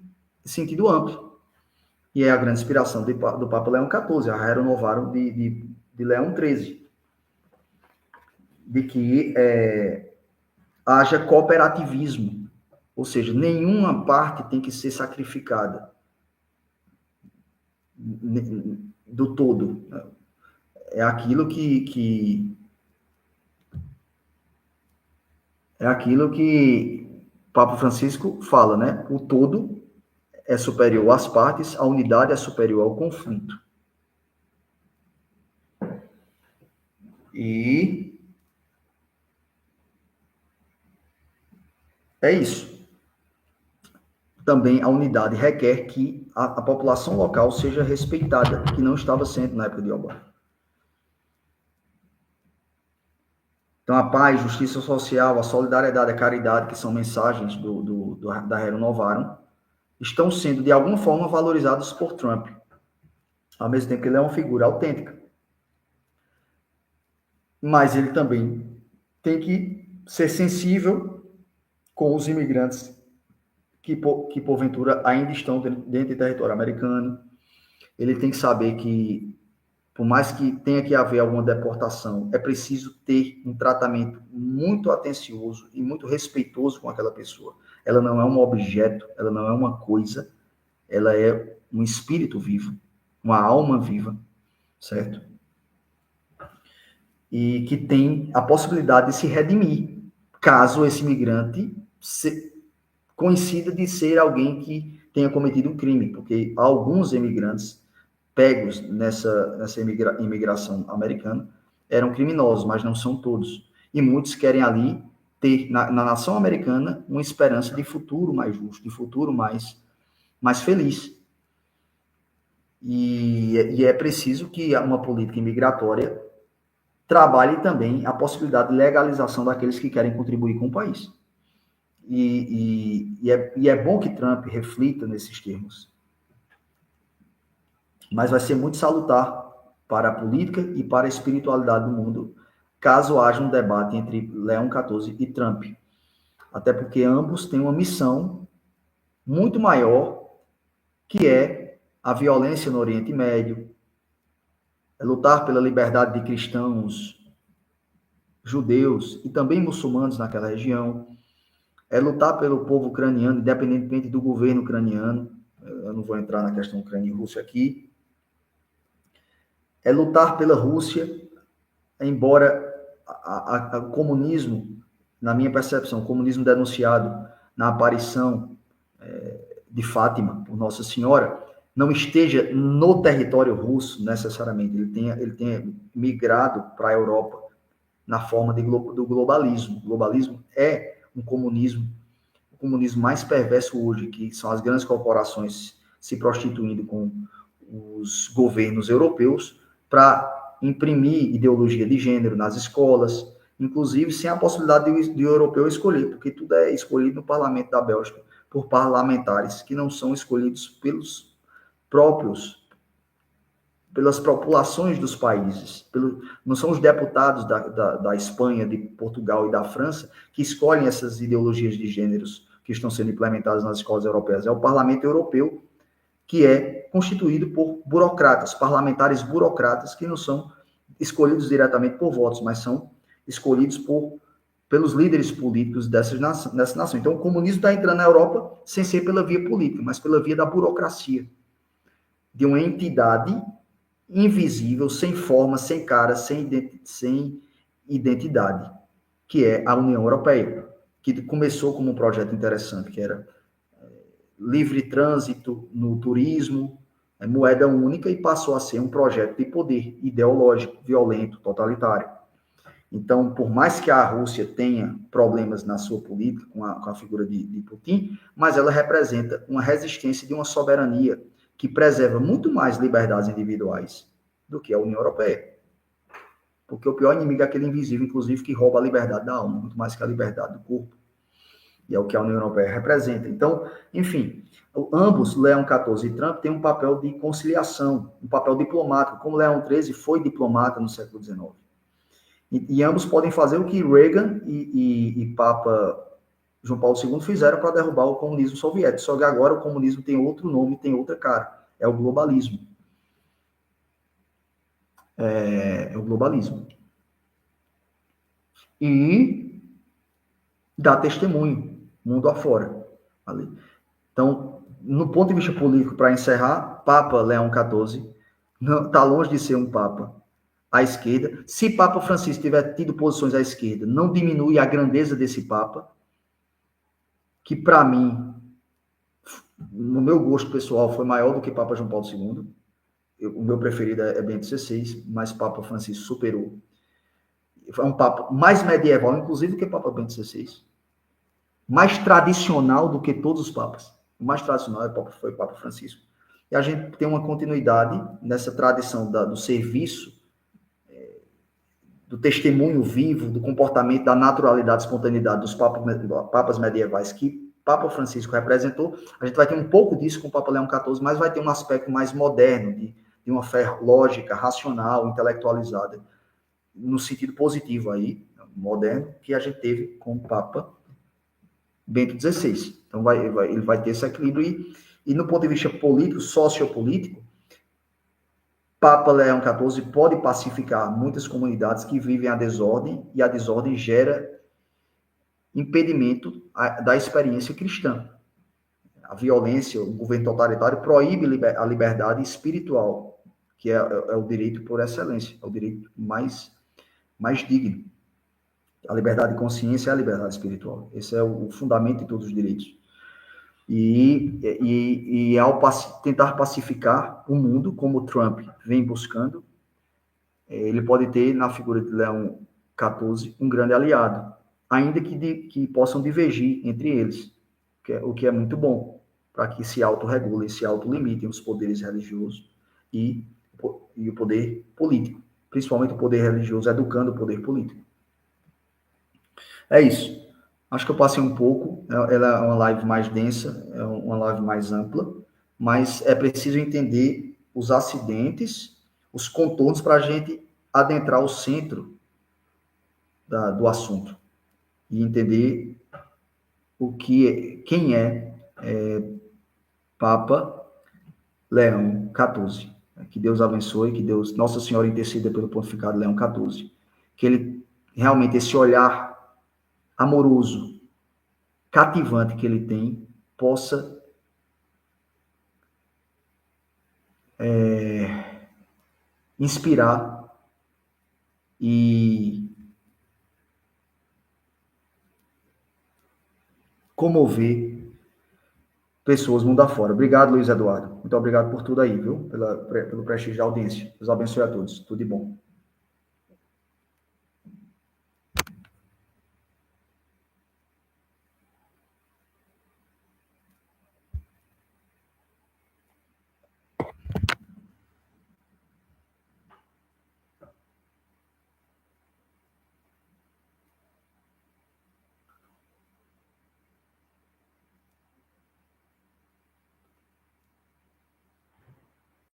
sentido amplo. E é a grande inspiração do Papa Leão XIV, a Rerum Novarum de Leão XIII, de que haja cooperativismo, ou seja, nenhuma parte tem que ser sacrificada do todo. É aquilo que Papa Francisco fala, né? O todo é superior às partes, a unidade é superior ao conflito. E é isso. Também a unidade requer que a população local seja respeitada, que não estava sendo na época de Obama. Então, a paz, justiça social, a solidariedade, a caridade, que são mensagens da Rerum Novarum, estão sendo, de alguma forma, valorizados por Trump, ao mesmo tempo que ele é uma figura autêntica. Mas ele também tem que ser sensível com os imigrantes que porventura ainda estão dentro do território americano. Ele tem que saber que, por mais que tenha que haver alguma deportação, é preciso ter um tratamento muito atencioso e muito respeitoso com aquela pessoa. Ela não é um objeto, ela não é uma coisa, ela é um espírito vivo, uma alma viva, certo? E que tem a possibilidade de se redimir, caso esse imigrante coincida de ser alguém que tenha cometido um crime, porque alguns imigrantes pegos nessa imigração americana eram criminosos, mas não são todos. E muitos querem ali ter, na nação americana, uma esperança de futuro mais justo, de futuro mais feliz. E é preciso que uma política imigratória trabalhe também a possibilidade de legalização daqueles que querem contribuir com o país. E é bom que Trump reflita nesses termos. Mas vai ser muito salutar para a política e para a espiritualidade do mundo, caso haja um debate entre Leão XIV e Trump. Até porque ambos têm uma missão muito maior, que é a violência no Oriente Médio, é lutar pela liberdade de cristãos, judeus e também muçulmanos naquela região, é lutar pelo povo ucraniano, independentemente do governo ucraniano. Eu não vou entrar na questão Ucrânia e Rússia aqui. É lutar pela Rússia, embora o comunismo, na minha percepção, o comunismo denunciado na aparição de Fátima, por Nossa Senhora, não esteja no território russo necessariamente. Ele tenha migrado para a Europa na forma do globalismo. O globalismo é um comunismo, o comunismo mais perverso hoje, que são as grandes corporações se prostituindo com os governos europeus para imprimir ideologia de gênero nas escolas, inclusive sem a possibilidade de o europeu escolher, porque tudo é escolhido no parlamento da Bélgica por parlamentares que não são escolhidos pelas populações dos países. Não são os deputados da Espanha, de Portugal e da França que escolhem essas ideologias de gêneros que estão sendo implementadas nas escolas europeias. É o Parlamento Europeu, que é constituído por burocratas, parlamentares burocratas, que não são escolhidos diretamente por votos, mas são escolhidos pelos líderes políticos dessa nação. Então, o comunismo está entrando na Europa sem ser pela via política, mas pela via da burocracia, de uma entidade invisível, sem forma, sem cara, sem identidade, que é a União Europeia, que começou como um projeto interessante, que era livre trânsito no turismo, moeda única, e passou a ser um projeto de poder ideológico, violento, totalitário. Então, por mais que a Rússia tenha problemas na sua política com a figura de Putin, mas ela representa uma resistência de uma soberania que preserva muito mais liberdades individuais do que a União Europeia. Porque o pior inimigo é aquele invisível, inclusive, que rouba a liberdade da alma, muito mais que a liberdade do corpo. E é o que a União Europeia representa. Então, enfim, ambos, Leão XIV e Trump, têm um papel de conciliação, um papel diplomático, como Leão XIII foi diplomata no século XIX. E ambos podem fazer o que Reagan e Papa João Paulo II fizeram para derrubar o comunismo soviético. Só que agora o comunismo tem outro nome, tem outra cara. É o globalismo. É o globalismo. E dá testemunho, mundo afora. Ali. Então, no ponto de vista político, para encerrar, Papa Leão XIV está longe de ser um Papa à esquerda. Se Papa Francisco tiver tido posições à esquerda, não diminui a grandeza desse Papa, que para mim, no meu gosto pessoal, foi maior do que Papa João Paulo II. O meu preferido é Bento XVI, mas Papa Francisco superou. Foi um Papa mais medieval, inclusive, do que Papa Bento XVI. Mais tradicional do que todos os papas. O mais tradicional foi o Papa Francisco. E a gente tem uma continuidade nessa tradição do serviço, do testemunho vivo, do comportamento, da naturalidade, espontaneidade dos papas medievais que Papa Francisco representou. A gente vai ter um pouco disso com o Papa Leão XIV, mas vai ter um aspecto mais moderno, de uma fé lógica, racional, intelectualizada, no sentido positivo aí, moderno, que a gente teve com o Papa Bento XVI. Então, ele vai ter esse equilíbrio. E no ponto de vista político, sociopolítico, Papa Leão XIV pode pacificar muitas comunidades que vivem a desordem, e a desordem gera impedimento da experiência cristã. A violência, o governo totalitário proíbe a liberdade espiritual, que é o direito por excelência, é o direito mais digno. A liberdade de consciência é a liberdade espiritual. Esse é o fundamento de todos os direitos. E ao tentar pacificar o mundo, como Trump vem buscando, ele pode ter, na figura de Leão XIV, um grande aliado, ainda que possam divergir entre eles, o que é muito bom, para que se autorregulem, se autolimitem os poderes religiosos e o poder político, principalmente o poder religioso, educando o poder político. É isso. Acho que eu passei um pouco. Ela é uma live mais densa, é uma live mais ampla, mas é preciso entender os acidentes, os contornos para a gente adentrar o centro do assunto e entender quem é Papa Leão XIV. Que Deus abençoe, que Deus, Nossa Senhora interceda pelo pontificado Leão XIV. Que ele realmente, esse olhar amoroso, cativante que ele tem, possa inspirar e comover pessoas mundo afora. Obrigado, Luiz Eduardo. Muito obrigado por tudo aí, viu? Pelo prestígio da audiência. Deus abençoe a todos. Tudo de bom.